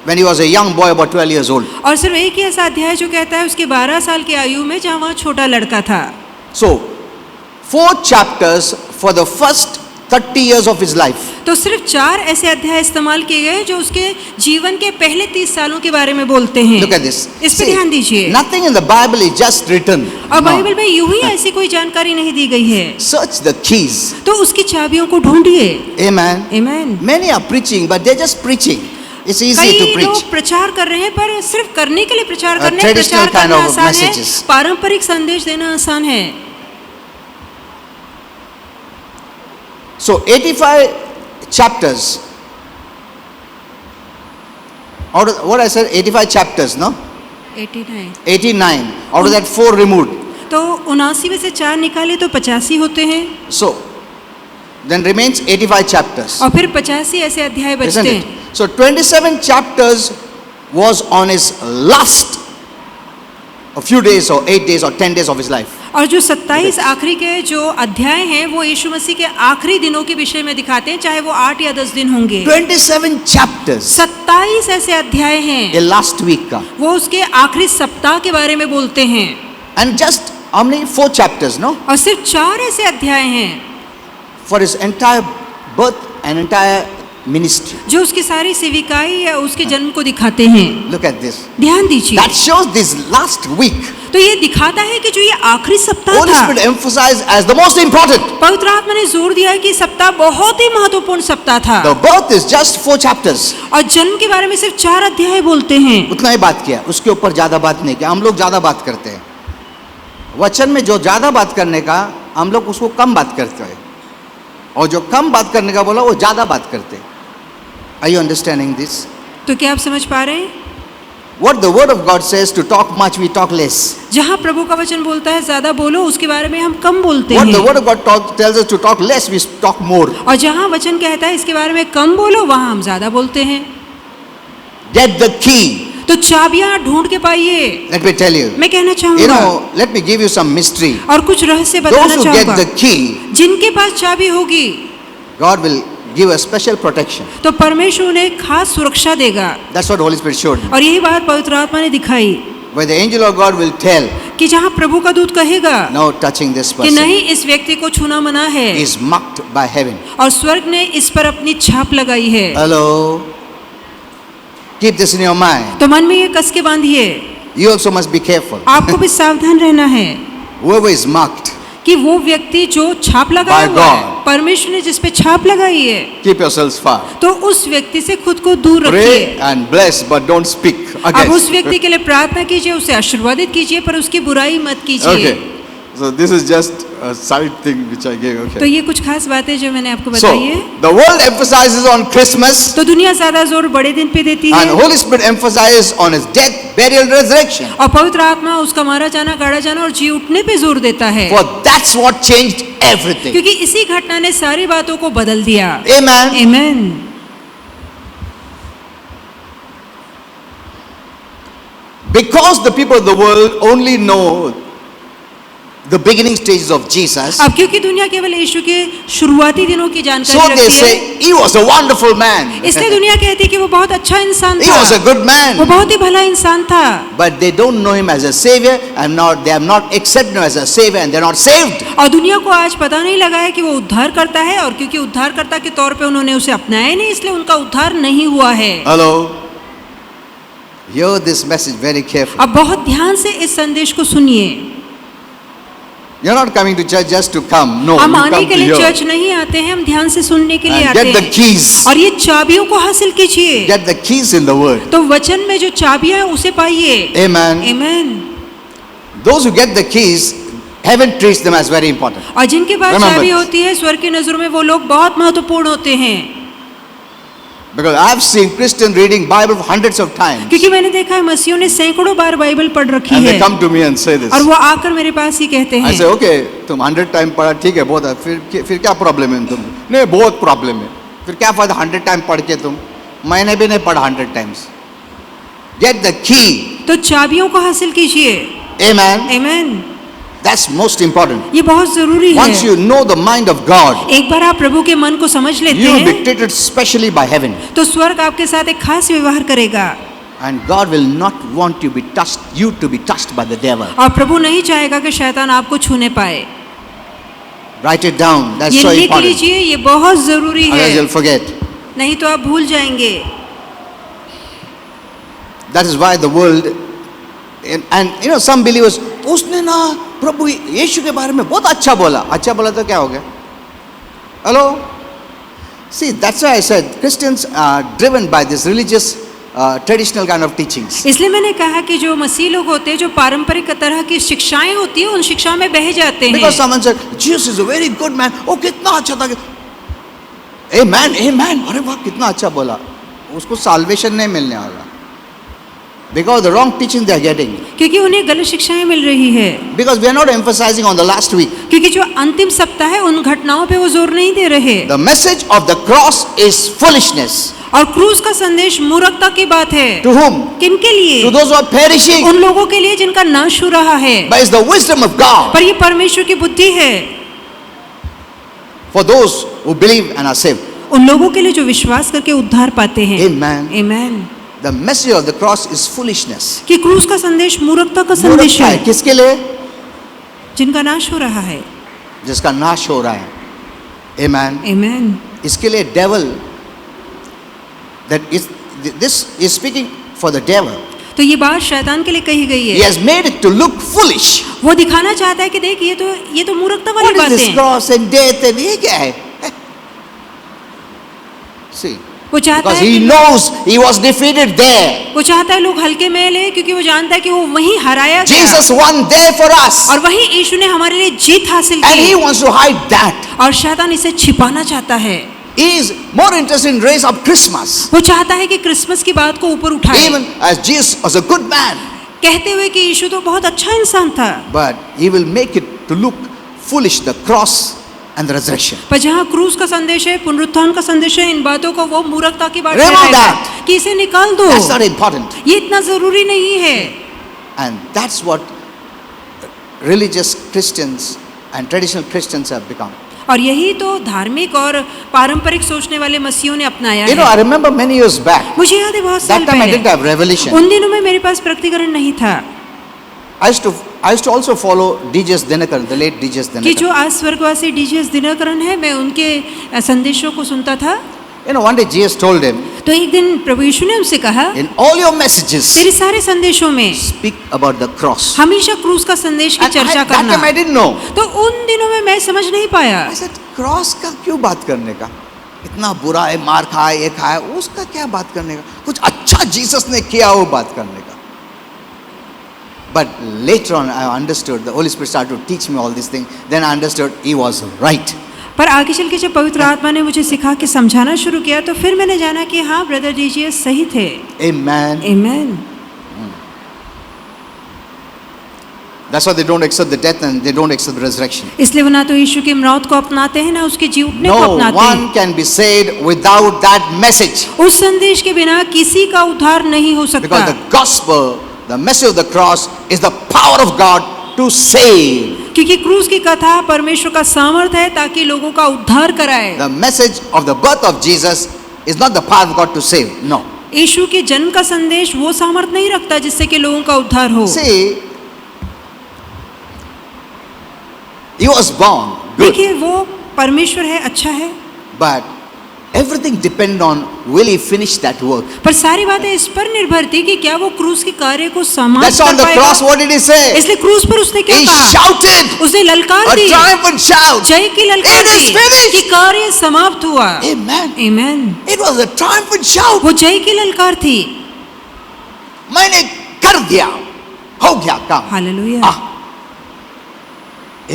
when he was a young boy, about 12 years old. और सिर्फ एक ही ऐसा अध्याय जो कहता है उसके 12 साल की आयु में जहाँ वहाँ छोटा लड़का था। So, 4 chapters for the first 30 years of his life. तो सिर्फ 4 ऐसे अध्याय इस्तेमाल किए गए जो उसके जीवन के पहले 30 सालों के बारे में बोलते हैं। Look at this. इस पे See, ध्यान दीजिए। nothing in the Bible is just written. और No. बाइबल में यूं ही ऐसी कोई जानकारी नहीं दी गई है। Search the keys. तो उसकी चाबियों को ढूंढिए। Amen. आमीन। Many are preaching, but they're just preaching. It's easy to कई preach. लोग प्रचार कर रहे हैं पर सिर्फ करने के लिए प्रचार करने traditional प्रचार kind करना of आसान messages. है, पारंपरिक संदेश देना आसान है। So 85 chapters. Out of, what I said, 85 chapters, no? 89। 89. Out of that 4 removed. तो 79 में से 4 निकाले तो 85 होते हैं So, then remains 85 chapters. और फिर 85 ऐसे अध्याय Isn't बचते it? हैं। So 27 chapters was on his last a few days or 8 days or 10 days of his life. और जो 27 आखिरी के जो अध्याय हैं वो यीशु मसीह के आखिरी दिनों के विषय में दिखाते हैं, चाहे वो 8 या 10 दिन होंगे। 27 chapters. 27 ऐसे अध्याय A हैं last week का. वो उसके आखिरी सप्ताह के बारे में बोलते हैं। And just how many? 4 chapters, no? और सिर्फ 4 ऐसे अध्याय हैं For his entire birth and entire ministry. जो उसकी सारी सेविकाई या उसके जन्म को दिखाते हैं। Look at this. ध्यान दीजिए, That shows this last week. तो ये दिखाता है कि जो ये आखिरी सप्ताह Holy था, Spirit emphasized as the most important. पवित्र आत्मा ने जोर दिया है कि सप्ताह बहुत ही महत्वपूर्ण सप्ताह था। The birth is just 4 chapters. और जन्म के बारे में सिर्फ 4 अध्याय बोलते हैं। उतना ही बात किया, उसके ऊपर ज्यादा बात नहीं किया। हम लोग ज्यादा बात करते हैं। वचन में जो ज्यादा बात करने का, हम लोग उसको कम बात करते हैं, और जो कम बात करने का बोला वो ज्यादा बात करते हैं। Are you understanding this? तो क्या आप समझ पा रहे हैं? What the word of God says, to talk much we talk less. जहाँ प्रभु का वचन बोलता है ज्यादा बोलो, उसके बारे में हम कम बोलते What the हैं। word of God tells us to talk less, we talk more. और जहाँ वचन कहता है इसके बारे में कम बोलो, वहाँ हम ज्यादा बोलते हैं। Get the key. तो चाबियां ढूंढ के पाइए। Let me tell you. मैं कहना You चाहूंगा know, let me give you some mystery. और कुछ रहस्य Those बताना who get चाहूंगा। the key, जिनके पास चाबी होगी God will give a special protection. तो परमेश्वर उन्हें खास सुरक्षा देगा। That's what Holy Spirit showed me. और यही बात पवित्र आत्मा ने दिखाई Where the angel of God will tell, कि जहाँ प्रभु का दूत कहेगा no touching this कि person. नहीं, इस व्यक्ति को छूना मना है, He is marked by heaven. और स्वर्ग ने इस पर अपनी छाप लगाई है। Hello. Keep this in your mind. तो मन में ये कस के बांधिए, You also must be careful. आपको भी सावधान रहना है Whoever is marked, कि वो व्यक्ति जो छाप लगाया By हुआ है, God. परमेश्वर ने जिस पे छाप लगाई है, keep yourselves far. तो उस व्यक्ति से खुद को दूर Pray रखिए। and bless, but don't speak अब उस against. व्यक्ति के लिए प्रार्थना कीजिए, उसे आशीर्वादित कीजिए, पर उसकी बुराई मत कीजिए। Okay. So this is just a side thing which I gave. तो Okay. ये कुछ खास बातें जो मैंने आपको So बताई है। the world emphasizes on Christmas, तो दुनिया ज्यादा जोर बड़े दिन पे देती and है, Holy Spirit emphasizes on His death, burial, resurrection. और पवित्र आत्मा उसका मारा जाना, गाड़ा जाना और जी उठने पे जोर देता है, For that's what changed everything. क्योंकि इसी घटना ने सारी बातों को बदल दिया। Amen. आमीन। Because the people of the world only know the beginning stages of Jesus. अब क्योंकि दुनिया केवल यीशु के शुरुआती दिनों की So जानकारी they रखती say है, he was a wonderful man. इसलिए दुनिया कहती है कि वो बहुत अच्छा इंसान He was a था, good वो man. बहुत ही भला इंसान था, But they don't know him as a savior and not they have not accepted him as a savior and they're not saved. और दुनिया को आज पता नहीं लगा है कि वो उद्धार करता है, और क्योंकि उद्धारकर्ता के तौर पे उन्होंने उसे अपनाया नहीं, इसलिए उनका उद्धार नहीं हुआ है। Hello. Hear this message very carefully. अब बहुत ध्यान से इस संदेश को सुनिए। You're not coming to church just to come. No, हम you आने come के to लिए hear. चर्च नहीं आते हैं, हम ध्यान से सुनने के लिए And आते get the हैं, keys. और ये चाबियों को हासिल कीजिए। Get the keys in the word. तो वचन में जो चाबियां हैं उसे पाइए। Amen. आमीन। Those who get the keys, heaven treats them as very important. और जिनके पास Remember चाबी this. होती है, स्वर्ग की नजरों में वो लोग बहुत महत्वपूर्ण होते हैं। Because I've seen Christians reading Bible hundreds of times. क्योंकि मैंने देखा है मसीहों ने सैकड़ों बार बाइबल पढ़ रखी And है, they come to me and say this. और वो आकर मेरे पास ही कहते I हैं, say, okay, तुम 100 टाइम पढ़ा ठीक है बहुत है, फिर क्या प्रॉब्लम है तुम? नहीं बहुत प्रॉब्लम है, फिर क्या फायदा 100 टाइम पढ़ के तुम? मैंने भी नहीं पढ़ा 100 टाइम्स. Get the key. तो चाबियों को हासिल कीजिए। Amen. आमीन। That's most important. ये बहुत जरूरी Once है। you know the mind of God, एक बार आप प्रभु के मन को समझ लेते you will be हैं, treated specially by heaven. तो स्वर्ग आपके साथ एक खास व्यवहार करेगा, And God will not want you to be touched by the devil. और प्रभु नहीं चाहेगा कि शैतान आपको छूने पाए। Write it down. That's ये so लिख important. लीजिए, ये बहुत जरूरी Otherwise है, you'll forget. नहीं तो आप भूल जाएंगे। That is why the world and you know some believers, उसने ना प्रभु यीशु के बारे में बहुत अच्छा बोला तो क्या हो गया? Hello? See, that's why I said Christians are driven by this religious traditional kind of teachings. इसलिए मैंने कहा कि जो मसीह लोग होते हैं, जो पारंपरिक तरह की शिक्षाएं होती है, उन शिक्षाओं में बह जाते हैं। Because someone said Jesus is a very good man. ओ कितना अच्छा था। Amen, amen. अरे वाह कितना अच्छा बोला। उसको salvation नहीं मिलने वाला। Because the wrong teaching they are getting. क्योंकि उन्हें गलत शिक्षाएं मिल रही है, Because we are not emphasizing on the last week. क्योंकि जो अंतिम सप्ताह है उन घटनाओं पे वो जोर नहीं दे रहे, The message of the cross is foolishness. और क्रूस का संदेश मूर्खता की बात है। To whom? किनके लिए? To those who are perishing. उन लोगों के लिए जिनका नाश हो रहा है, But it's the wisdom of God पर ये परमेश्वर की बुद्धि है for those who believe and are saved. उन लोगों के लिए जो विश्वास करके उद्धार पाते हैं। Amen. आमीन। The message of the cross is foolishness. कि क्रूस का संदेश मूर्खता का संदेश मूर्खता है है, किसके लिए? जिनका नाश हो रहा है। जिसका नाश हो रहा है. Amen. आमीन। इसके लिए devil that is this is speaking for the devil. तो ये बात शैतान के लिए कही गई He है। has made it to look foolish. वो दिखाना चाहता है कि देख ये तो मूर्खता वाली What is बातें this हैं। cross and death and ये क्या है? See, वो चाहता because है he कि knows he was defeated there. वो चाहता है लोग हल्के में ले, क्योंकि वो जानता है कि वो वहीं हराया गया, Jesus won there for us. और वहीं यीशु ने हमारे लिए जीत हासिल And he की, wants to hide that. और शैतान इसे छिपाना चाहता है। He is more interested in raise up Christmas. वो चाहता है कि क्रिसमस की बात को ऊपर उठाए, Even as Jesus was a good man. कहते हुए कि यीशु तो बहुत अच्छा इंसान था, But he will make it to look foolish, the cross and the resurrection. पर जहाँ क्रूस का संदेश है, पुनरुत्थान का संदेश है, इन बातों को वो मूर्खता की बात Remove ठहराएगा that. कि इसे निकाल दो, That's not important. ये इतना जरूरी नहीं है। And that's what religious Christians and traditional Christians have become. और यही तो धार्मिक और पारंपरिक सोचने वाले मसीहों ने अपनाया You know, है। I remember many years back, मुझे याद है बहुत साल that time I didn't पहले, have revelation. उन दिनों में मेरे पास प्रकटीकरण नहीं था I used to also follow D.J.S. Dinakaran, the late D.J.S. कि जो Dinakaran. आज स्वर्गवासी डीजीएस दिनकरण है, मैं उनके संदेशों को सुनता था। You know, one day Jesus told him, तो एक दिन प्रभु यीशु ने उनसे कहा, in all your messages, तेरे सारे संदेशों में speak about the cross. हमेशा क्रूस का संदेश की And चर्चा that time I करना। didn't know. तो उन दिनों में मैं समझ नहीं पाया, I said, क्रॉस का क्यों बात करने का? इतना बुरा है, मार खाए, ये खाए, उसका क्या बात करने का? कुछ अच्छा जीसस ने किया वो बात करने का. But later on I understood, the Holy Spirit started to teach me all these things. Then I understood he was right. पर आगे चल के जब पवित्र आत्मा ने मुझे सिखा के समझाना शुरू किया, तो फिर मैंने जाना कि हाँ, ब्रदर डीजीएस सही थे। Amen. आमीन। That's why they don't accept the death and they don't accept the resurrection. इसलिए वो ना तो यीशु की मौत को अपनाते हैं, ना उसके जी उठने को No अपनाते one हैं। can be saved without that message. उस संदेश के बिना किसी का उद्धार नहीं हो सकता, Because the gospel, the message of the cross is the power of God to save. क्योंकि क्रूस की कथा परमेश्वर का सामर्थ है ताकि लोगों का उद्धार कराए। The message of the birth of Jesus is not the power of God to save. No. यीशु के जन्म का संदेश वो सामर्थ नहीं रखता जिससे कि लोगों का उद्धार हो। See, he was born good, देखिए वो परमेश्वर है, अच्छा है, but everything depend on will he finish that work. पर सारी बातें इस पर निर्भर थी कि क्या वो क्रूस के कार्य को समाप्त That's कर on the cross. पाएगा। What did he say? इसलिए क्रूस पर उसने क्या He कहा? shouted उसने ललकार a दी, triumphant shout. जय की ललकार It is दी finished. कि कार्य समाप्त हुआ। Amen. आमीन। It was a triumphant shout. वो जय की ललकार थी। मैंने कर दिया, हो गया काम. हालेलुया।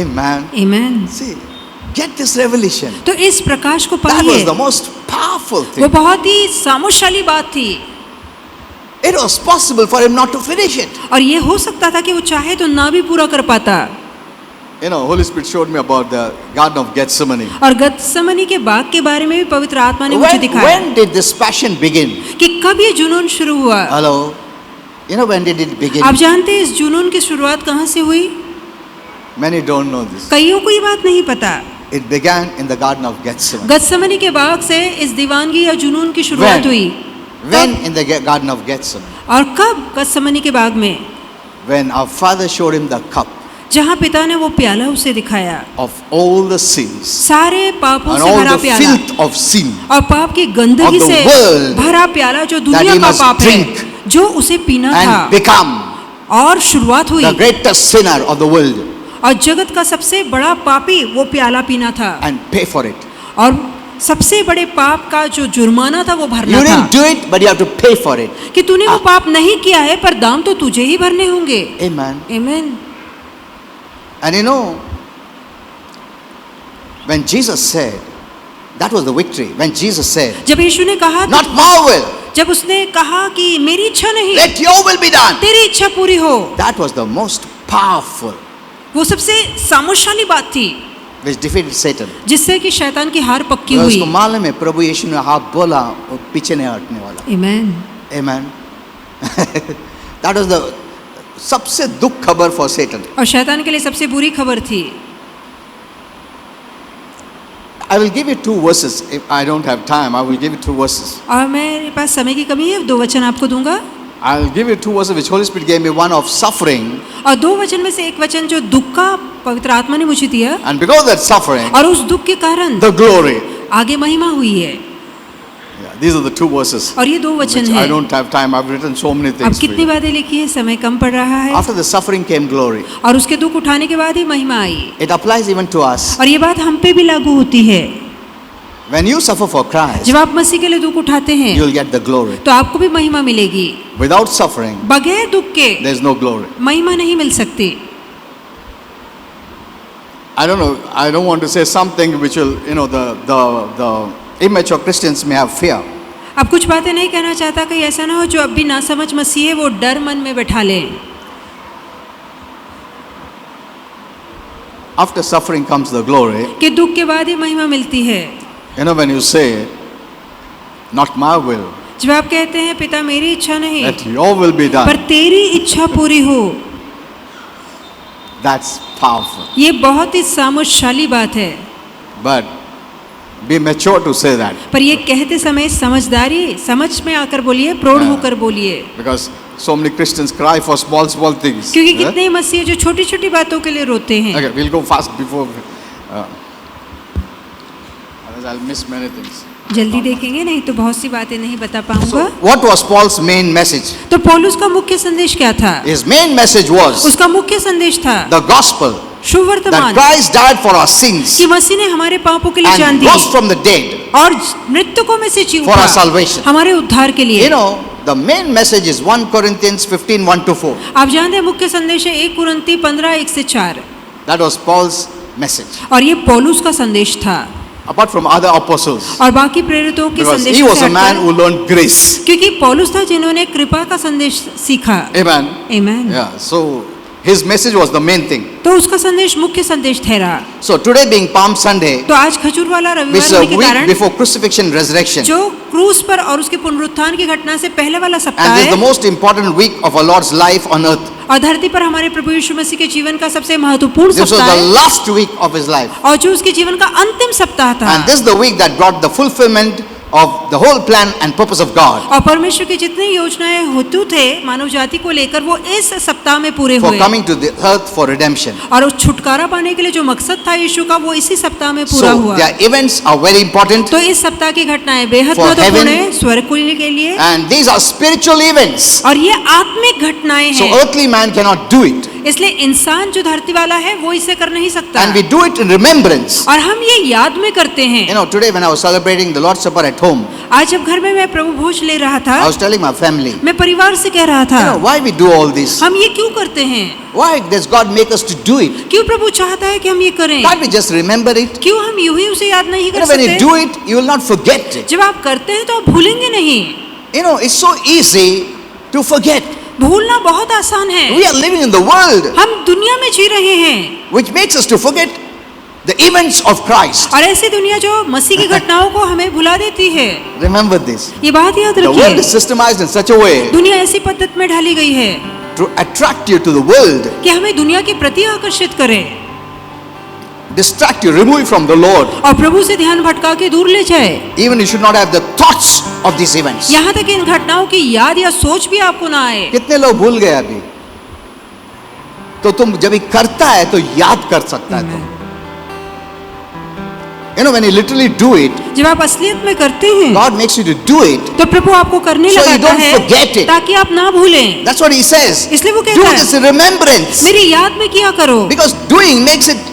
Amen. आमीन। See, get this revelation. तो इस प्रकाश को That was पाइए, the most powerful वो thing. बहुत ही सामर्थ्यशाली बात थी It was possible for him not to finish it. और ये हो सकता था कि वो चाहे तो ना भी पूरा कर पाता। You know, Holy Spirit showed me about the Garden of Gethsemane. और गत्समनी के बाग के बारे में भी पवित्र आत्मा ने मुझे When दिखाया did this passion begin? कि कब ये जुनून शुरू हुआ। Hello? You know when did it begin? आप जानते हैं इस जुनून की शुरुआत कहाँ से हुई? Many don't know this. कईयों को ये बात नहीं पता। It began in the Garden of Gethsemane. गत्समनी के बाग से इस दीवानगी या जुनून की शुरुआत When? हुई। When in the Garden of Gethsemane? और कब गत्समनी के बाग में? When our Father showed him the cup जहाँ पिता ने वो प्याला उसे दिखाया, of all the sins सारे पापों and से all भरा the प्याला filth of sin और पाप की गंदगी of the से world भरा प्याला जो that दुनिया he का must पाप है, drink जो उसे पीना था and become और शुरुआत हुई। the greatest sinner of the world और जगत का सबसे बड़ा पापी वो प्याला पीना था and pay for it. और सबसे बड़े पाप का जो जुर्माना था वो भरना You था didn't do it, but you have to pay for it. कि तूने वो पाप नहीं किया है पर दाम तो तुझे ही भरने होंगे। Amen. आमीन। And you know, when Jesus said, that was the victory. When Jesus said, जब यीशु ने कहा, not my will, जब उसने कहा कि मेरी इच्छा नहीं let your will be done. तेरी इच्छा पूरी हो, That was the most powerful, वो सबसे सामर्थ्यशाली बात थी which defeated Satan. जिससे कि शैतान की हार पक्की और हुई। उसको मालूम है प्रभु यीशु ने हाथ बोला और पीछे नहीं हटने वाला। आमीन। Amen. That was the सबसे दुख खबर for Satan. और शैतान के लिए सबसे बुरी खबर थी। I will give you two verses. If I don't have time, I will give you two verses. और मेरे पास समय की कमी है, 2 वचन आपको दूंगा। I will give you two verses which Holy Spirit gave me. One of suffering, और 2 वचन में से एक वचन जो दुख का पवित्र आत्मा ने मुझे दिया and because of that suffering, और उस दुख के कारण the glory. आगे महिमा हुई है। Yeah, these are the two verses. और ये 2 वचन Which I है। don't have time. I've written so many अब things. For कितनी you. बातें लिखी है, समय कम पड़ रहा है। After the suffering came glory. और उसके दुख उठाने के बाद ही महिमा आई। It applies even to us. और ये बात हम पे भी लागू होती है। When you suffer for Christ, जब आप मसीह के लिए दुख उठाते हैं you'll get the glory. तो आपको भी महिमा मिलेगी। Without suffering, बगैर दुख के there's no glory. महिमा नहीं मिल सकती। I don't know. I don't want to say something which will, you know, the immature Christians may have fear. अब कुछ बातें नहीं कहना चाहता कि ऐसा ना हो जो अब भी ना समझ मसीह है वो डर मन में बैठा ले। After suffering comes the glory. कि दुख के बाद ही महिमा मिलती है। You know, when you say, not my will, जब आप कहते हैं पिता मेरी इच्छा नहीं let your will be पर done, तेरी इच्छा पूरी हो, that's powerful. ये बहुत ही सामर्थ्यशाली बात है। But be mature to say that. पर ये कहते समय समझदारी समझ में आकर बोलिए, प्रौढ़ हाँ। होकर बोलिए। Because so many Christians cry for small things. क्योंकि Yeah? कितने मसीह जो छोटी छोटी बातों के लिए रोते हैं। Okay, we'll go fast before. Otherwise, I'll miss many things. जल्दी देखेंगे नहीं तो बहुत सी बातें नहीं बता पाऊंगा। So, what was Paul's main message? तो पौलुस का मुख्य संदेश क्या था? His main message was उसका मुख्य संदेश था the gospel that सुवर्तमान Christ died for our sins कि मसीह ने हमारे पापों के लिए जान and the rose from the dead. और मृतकों में से जी For our उठा salvation. हमारे उद्धार के लिए। You know, the main message is 1 Corinthians 15, 1-4. आप जानते हैं मुख्य संदेश है 1 कुरिन्ती 15, 1-4 That was Paul's message. और ये पौलुस का संदेश था Apart from other apostles. और बाकी प्रेरितों के Because संदेश he was से a man हटकर- who learned grace. क्योंकि पौलुस था जिन्होंने कृपा का संदेश सीखा। Amen. आमीन। Yeah, so his message was the main thing. तो उसका संदेश मुख्य संदेश ठहरा। So today being Palm Sunday, तो आज खजूर वाला which is रविवार a होने के week कारण before crucifixion and resurrection, जो क्रूस पर और उसके पुनरुत्थान की घटना से पहले वाला सप्ताह and this is the है most important week of our Lord's life on earth. और धरती पर हमारे प्रभु यीशु मसीह के जीवन का सबसे महत्वपूर्ण This was सप्ताह the है last week of his life. और जो उसके जीवन का अंतिम सप्ताह था। And this is the week that brought the fulfillment of the whole plan and purpose of God और परमेश्वर की जितनी योजनाएं हेतु थे मानव जाति को लेकर वो इस सप्ताह में पूरे for हुए coming to the earth for redemption. और उस छुटकारा पाने के लिए जो मकसद था यीशु का वो इसी सप्ताह में पूरा So हुआ। their events are very important, तो इस सप्ताह की घटनाएं बेहद For महत्वपूर्ण heaven, है स्वर्ग के लिए and these are spiritual events. और ये आत्मिक घटनाएं So हैं। earthly man cannot do it, इसलिए इंसान जो धरती वाला है वो इसे कर नहीं सकता and we do it in remembrance. और हम ये याद में करते हैं। You know, today when I was celebrating the Lord's Supper at home, आज जब घर में मैं प्रभु भोज ले रहा था I was telling my family, मैं परिवार से कह रहा था you know, why we do all this? हम ये क्यों करते हैं, Why does God make us to do it? क्यों प्रभु चाहता है कि हम ये करें, Can't we just remember it? क्यों हम यूं ही उसे याद नहीं You कर know, when you सकते। do it, you will not forget it. जब आप करते हैं तो आप भूलेंगे नहीं। You know, it's so easy to forget. भूलना बहुत आसान है। We are living in the world हम दुनिया में जी रहे हैं which makes us to forget the events of Christ. और ऐसी दुनिया जो मसीह की घटनाओं को हमें भुला देती है। Remember this. ये बात याद The world is रखिए, systemized in such a way दुनिया ऐसी पद्धति में ढाली गई है to attract you to the world, कि हमें दुनिया के प्रति आकर्षित करे distract you, remove you from the Lord. और प्रभु से ध्यान भटका के दूर ले जाए। Even you should not have the thoughts of these events. यहाँ तक इन घटनाओं की याद या सोच भी आपको ना आए। कितने लोग भूल गए अभी? तो तुम जब ये करता है तो याद कर सकता है तुम। You know, when you literally do it, जब आप असलियत में करते हैं God makes you to do it. तो प्रभु आपको करने So you लगाता don't forget है it. ताकि आप ना भूलें। That's what he says. इसलिए वो Do कहता this है in remembrance. मेरी याद में किया करो, Because doing makes it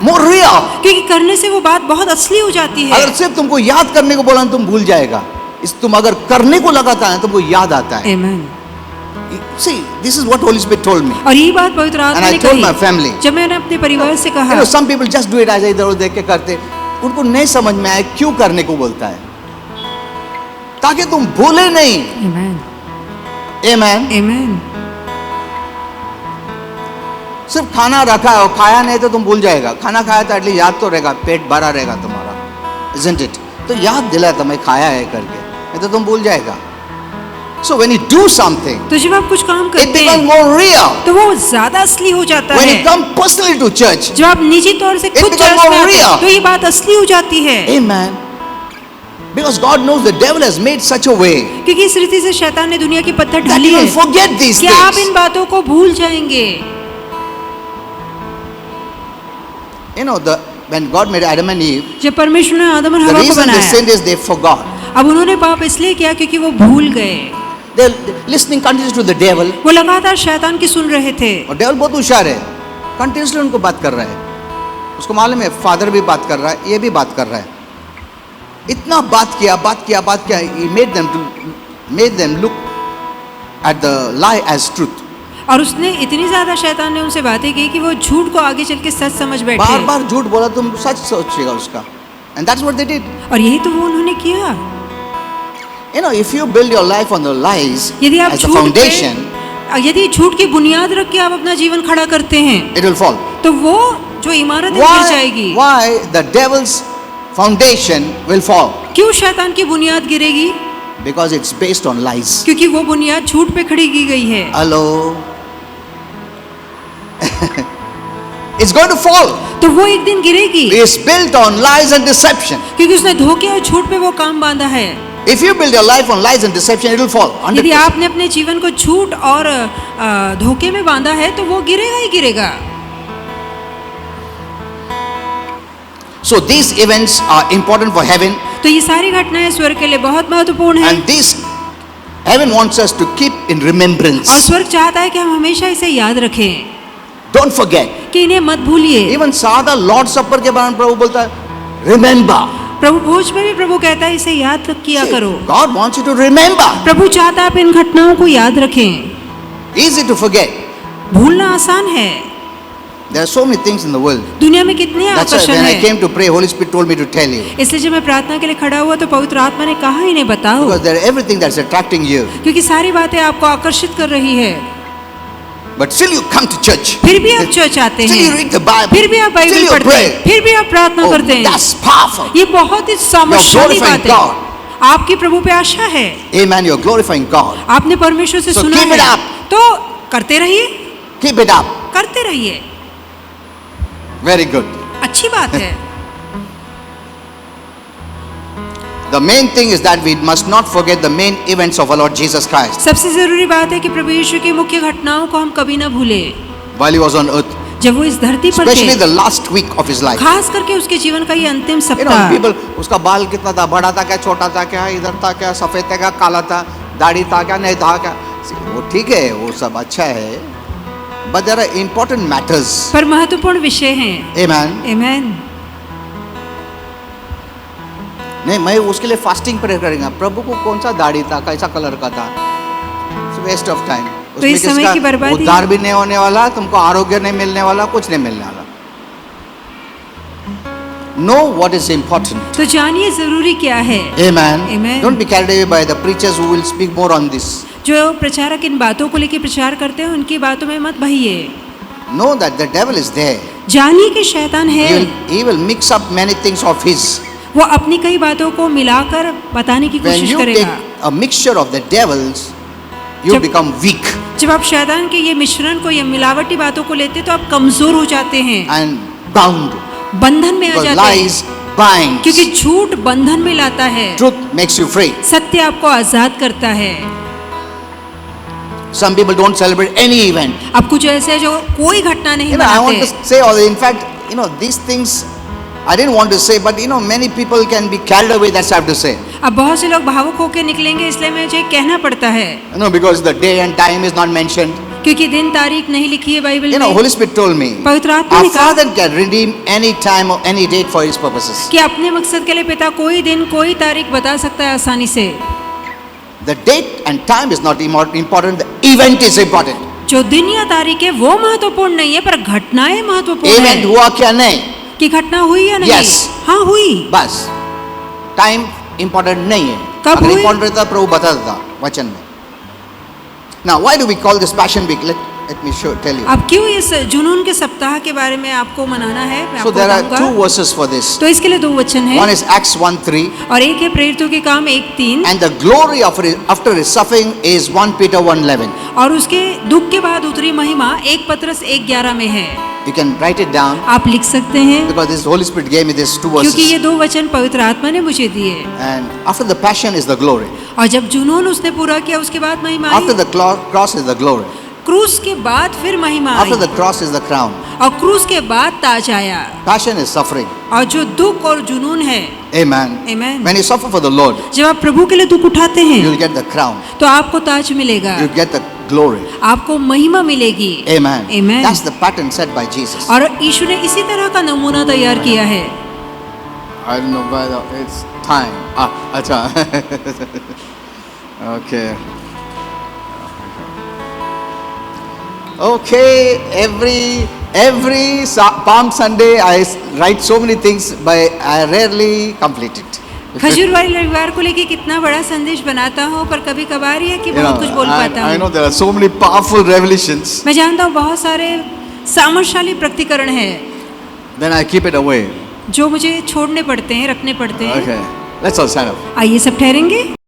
more real. क्योंकि करने से वो बात बहुत असली हो जाती है। अगर सिर्फ तुमको याद करने को बोला तुम भूल जाएगा, इस तुम अगर करने को लगाता है तुमको याद आता है। Amen. See, this is what Holy Spirit told me. और यही बात पवित्र And आत्मा I ने told कही my family. जब मैंने अपने परिवार से You कहा। know, some people just do it ऐसे इधर उधर देख के करते, उनको नहीं समझ में आया क्यों करने को बोलता है, ताकि तुम भूले नहीं। Amen. Amen. Amen. सिर्फ खाना रखा है और खाया नहीं तो तुम भूल जाएगा, खाना खाया तो एटलीस्ट याद तो रहेगा, पेट भरा रहेगा तुम्हारा, isn't it? तो याद दिलाया तुम्हें खाया है करके, नहीं तो तुम भूल जाएगा। So when you do something, तो जब आप कुछ काम it करते becomes हैं more real. तो वो ज्यादा असली हो जाता When you है। come personally to church, जब आप निजी तौर से खुद becomes चर्च में more आते हैं real. तो ये बात असली हो जाती है, amen. Because God knows the devil has made such a way क्योंकि इस रीति से शैतान ने दुनिया की पत्थर that ढाली you है will forget these कि आप इन things. बातों को भूल जाएंगे। You know, when God made Adam and Eve, जब परमेश्वर ने आदम और the हवा को reason they बनाया, sinned is they forgot. अब उन्होंने पाप इसलिए किया क्योंकि वो भूल गए। They're listening continuously to the devil. वो लगातार शैतान की सुन रहे थे और devil बहुत होशियार है, continuously उनको बात कर रहा है। उसको मालूम है फादर भी बात कर रहा है, ये भी बात कर रहा है। इतना बात किया, he made them look at the lie as truth. और उसने इतनी ज्यादा शैतान ने उनसे बातें की कि वो झूठ को आगे चल के सच समझ बैठे। बार बार झूठ बोला तुम सच सोचिएगा उसका, and that's what they did. और यही तो वो उन्होंने किया। You know, if you build your life on the lies यदि आप as a झूठ foundation, यदि झूठ की बुनियाद रख के आप अपना जीवन खड़ा करते हैं it will fall. तो वो जो इमारत है गिर जाएगी। Why the devil's foundation will fall? क्यों शैतान की बुनियाद गिरेगी? Because it's based on lies. क्योंकि वो बुनियाद झूठ पे खड़ी की गई है। Hello. It's going to fall. तो वो एक दिन गिरेगी It's built on lies and deception. क्योंकि उसने धोखे और झूठ पे वो काम बांधा है। If you build your life on lies and deception, it will fall. यदि 100%. आपने अपने जीवन को झूठ और धोखे में बांधा है तो वो गिरेगा ही गिरेगा। So these events are important for heaven, तो ये सारी घटनाएं स्वर्ग के लिए बहुत महत्वपूर्ण है and this heaven wants us to keep in और remembrance. स्वर्ग चाहता है कि हम हमेशा इसे याद रखें Don't forget. कि इन्हें मत भूलिए। Even सादा लॉर्ड सपर के बारे में प्रभु बोलता है, remember. प्रभु भोज में भी प्रभु कहता है इसे याद किया करो। God wants you to remember. प्रभु चाहता है आप इन घटनाओं को याद रखें। Easy to forget. भूलना आसान है। There are so many things in the world. दुनिया में कितने That's why आकर्षण when I है। came to pray, Holy Spirit told me to tell you. इसलिए जब मैं प्रार्थना के लिए खड़ा हुआ तो पवित्र आत्मा ने कहा इन्हें बताओ, Because there are everything that's attracting you. क्योंकि सारी बातें आपको आकर्षित कर रही है। But still you come to church. फिर भी आप चर्च आते Still you हैं, read the Bible. फिर भी आप Still बाइबल you पढ़ते pray. हैं, फिर भी आप प्रार्थना Oh, करते हैं। that's powerful. ये बहुत ही सामर्थ्यशाली You're बात glorifying है। आपकी प्रभु पे आशा है, Amen. You're glorifying God. आपने परमेश्वर से So सुना keep it है, up. तो करते रहिए, Keep it up. करते रहिए, Very good. अच्छी बात है। The main thing is that we must not forget the main events of our Lord Jesus Christ सबसे जरूरी बात है कि प्रभु यीशु की मुख्य घटनाओं को हम कभी ना भूले। while he was on earth, जब वो इस धरती पर especially थे, the last week of his life. खास करके उसके जीवन का ये अंतिम You know, सप्ताह, people, उसका बाल कितना था, बड़ा था क्या, छोटा था क्या, इधर था क्या, सफेद था क्या, काला था, दाढ़ी था क्या, नहीं था क्या, वो ठीक है, वो सब अच्छा है, but there are important matters. पर महत्वपूर्ण विषय हैं। Amen. आमेन। नहीं, मैं उसके लिए फास्टिंग प्रेयर करेंगे, प्रभु को कौन सा दाढ़ी था, कैसा कलर का था, वेस्ट ऑफ टाइम। तो इस समय की बर्बादी, उद्धार भी नहीं होने वाला, तुमको आरोग्य नहीं मिलने वाला, कुछ नहीं मिलने वाला। Know what is important. तो जानिए जरूरी क्या है। Amen. Amen. Don't be carried away by the preachers who will speak more on this. जो प्रचारक इन बातों को लेकर प्रचार करते हैं, उनकी बातों में मत बहिए। Know that the devil is there. जानिए कि शैतान है, He will mix up many things of his. वो अपनी कई बातों को मिलाकर बताने की When कोशिश you करेगा। take a mixture of the devils, you जब- become weak जब आप शैतान के ये मिश्रण को, ये मिलावटी बातों को लेते तो आप कमजोर हो जाते हैं, and bound. बंधन में आ Because जाते हैं, lies binds. क्योंकि झूठ बंधन में लाता है, Truth makes you free. सत्य आपको आजाद करता है। Some people don't celebrate any event. अब कुछ ऐसे हैं जो कोई घटना नहीं You know, I want मनाते। to say all. In fact, you know, these things I didn't want to say, but you know, many people can be carried away. That's what I have to say. अब बहुत से लोग भावुक होकर निकलेंगे, इसलिए मुझे कहना पड़ता है, You know, because the day and time is not mentioned. क्योंकि दिन तारीख नहीं लिखी है बाइबल You know, में। Holy Spirit told me, पवित्र आत्मा our ने कहा Father can redeem any time or any date for His purposes. कि अपने मकसद के लिए पिता कोई दिन कोई तारीख बता सकता है आसानी से। The date and time is not important. The event is important. जो दिन या तारीख है वो महत्वपूर्ण नहीं है, पर घटनाएं महत्वपूर्ण Event है। हुआ क्या नहीं, कि घटना हुई या नहीं? Yes. हाँ हुई। बस टाइम important नहीं है। कब अगर हुई? important रहता प्रभु बता देता वचन में। Now, why do we call this Passion Week? Let me tell you. अब क्यों इस जुनून के सप्ताह के बारे में आपको मनाना है, मैं So आपको there are बताऊंगा। two verses for this. तो इसके लिए दो वचन One है, is Acts 1:3, और एक है प्रेरितों के काम 1:3, and the glory of after his suffering is 1 Peter 1:11. और उसके दुख के बाद उतरी महिमा 1 पत्रस 1:11 में है। You can write it down आप लिख सकते हैं, because this Holy Spirit gave me these two क्योंकि ये verses. दो वचन पवित्र आत्मा ने मुझे दिए। And after the passion is the glory. और जब जुनून उसने पूरा किया, उसके बाद महिमा After I. the cross is the glory. क्रूस के बाद फिर महिमा After the I, cross is the crown. और क्रूस के बाद ताज आया। Passion is suffering. और जो दुख और जुनून है, Amen. Amen. When you suffer for the Lord, जब आप प्रभु के लिए दुख उठाते हैं you'll get the crown. तो आपको ताज मिलेगा, You'll get the glory. आपको महिमा मिलेगी। Amen. Amen. That's the pattern set by Jesus. और यीशु ने इसी तरह का नमूना तैयार किया है। I don't know whether it's time. अच्छा. Okay. Okay, every Palm Sunday I write so many things, but I rarely complete it. खजूर वाले रविवार को लेके कितना बड़ा संदेश बनाता हूँ, पर कभी कभार ही है कि You बहुत know, कुछ बोल पाता I know हूँ। there are so many powerful revelations. मैं जानता हूँ बहुत सारे सामर्थ्यशाली प्रकटीकरण है Then I keep it away. जो मुझे छोड़ने पड़ते हैं, रखने पड़ते हैं। Okay, let's all stand up. आइए सब ठहरेंगे।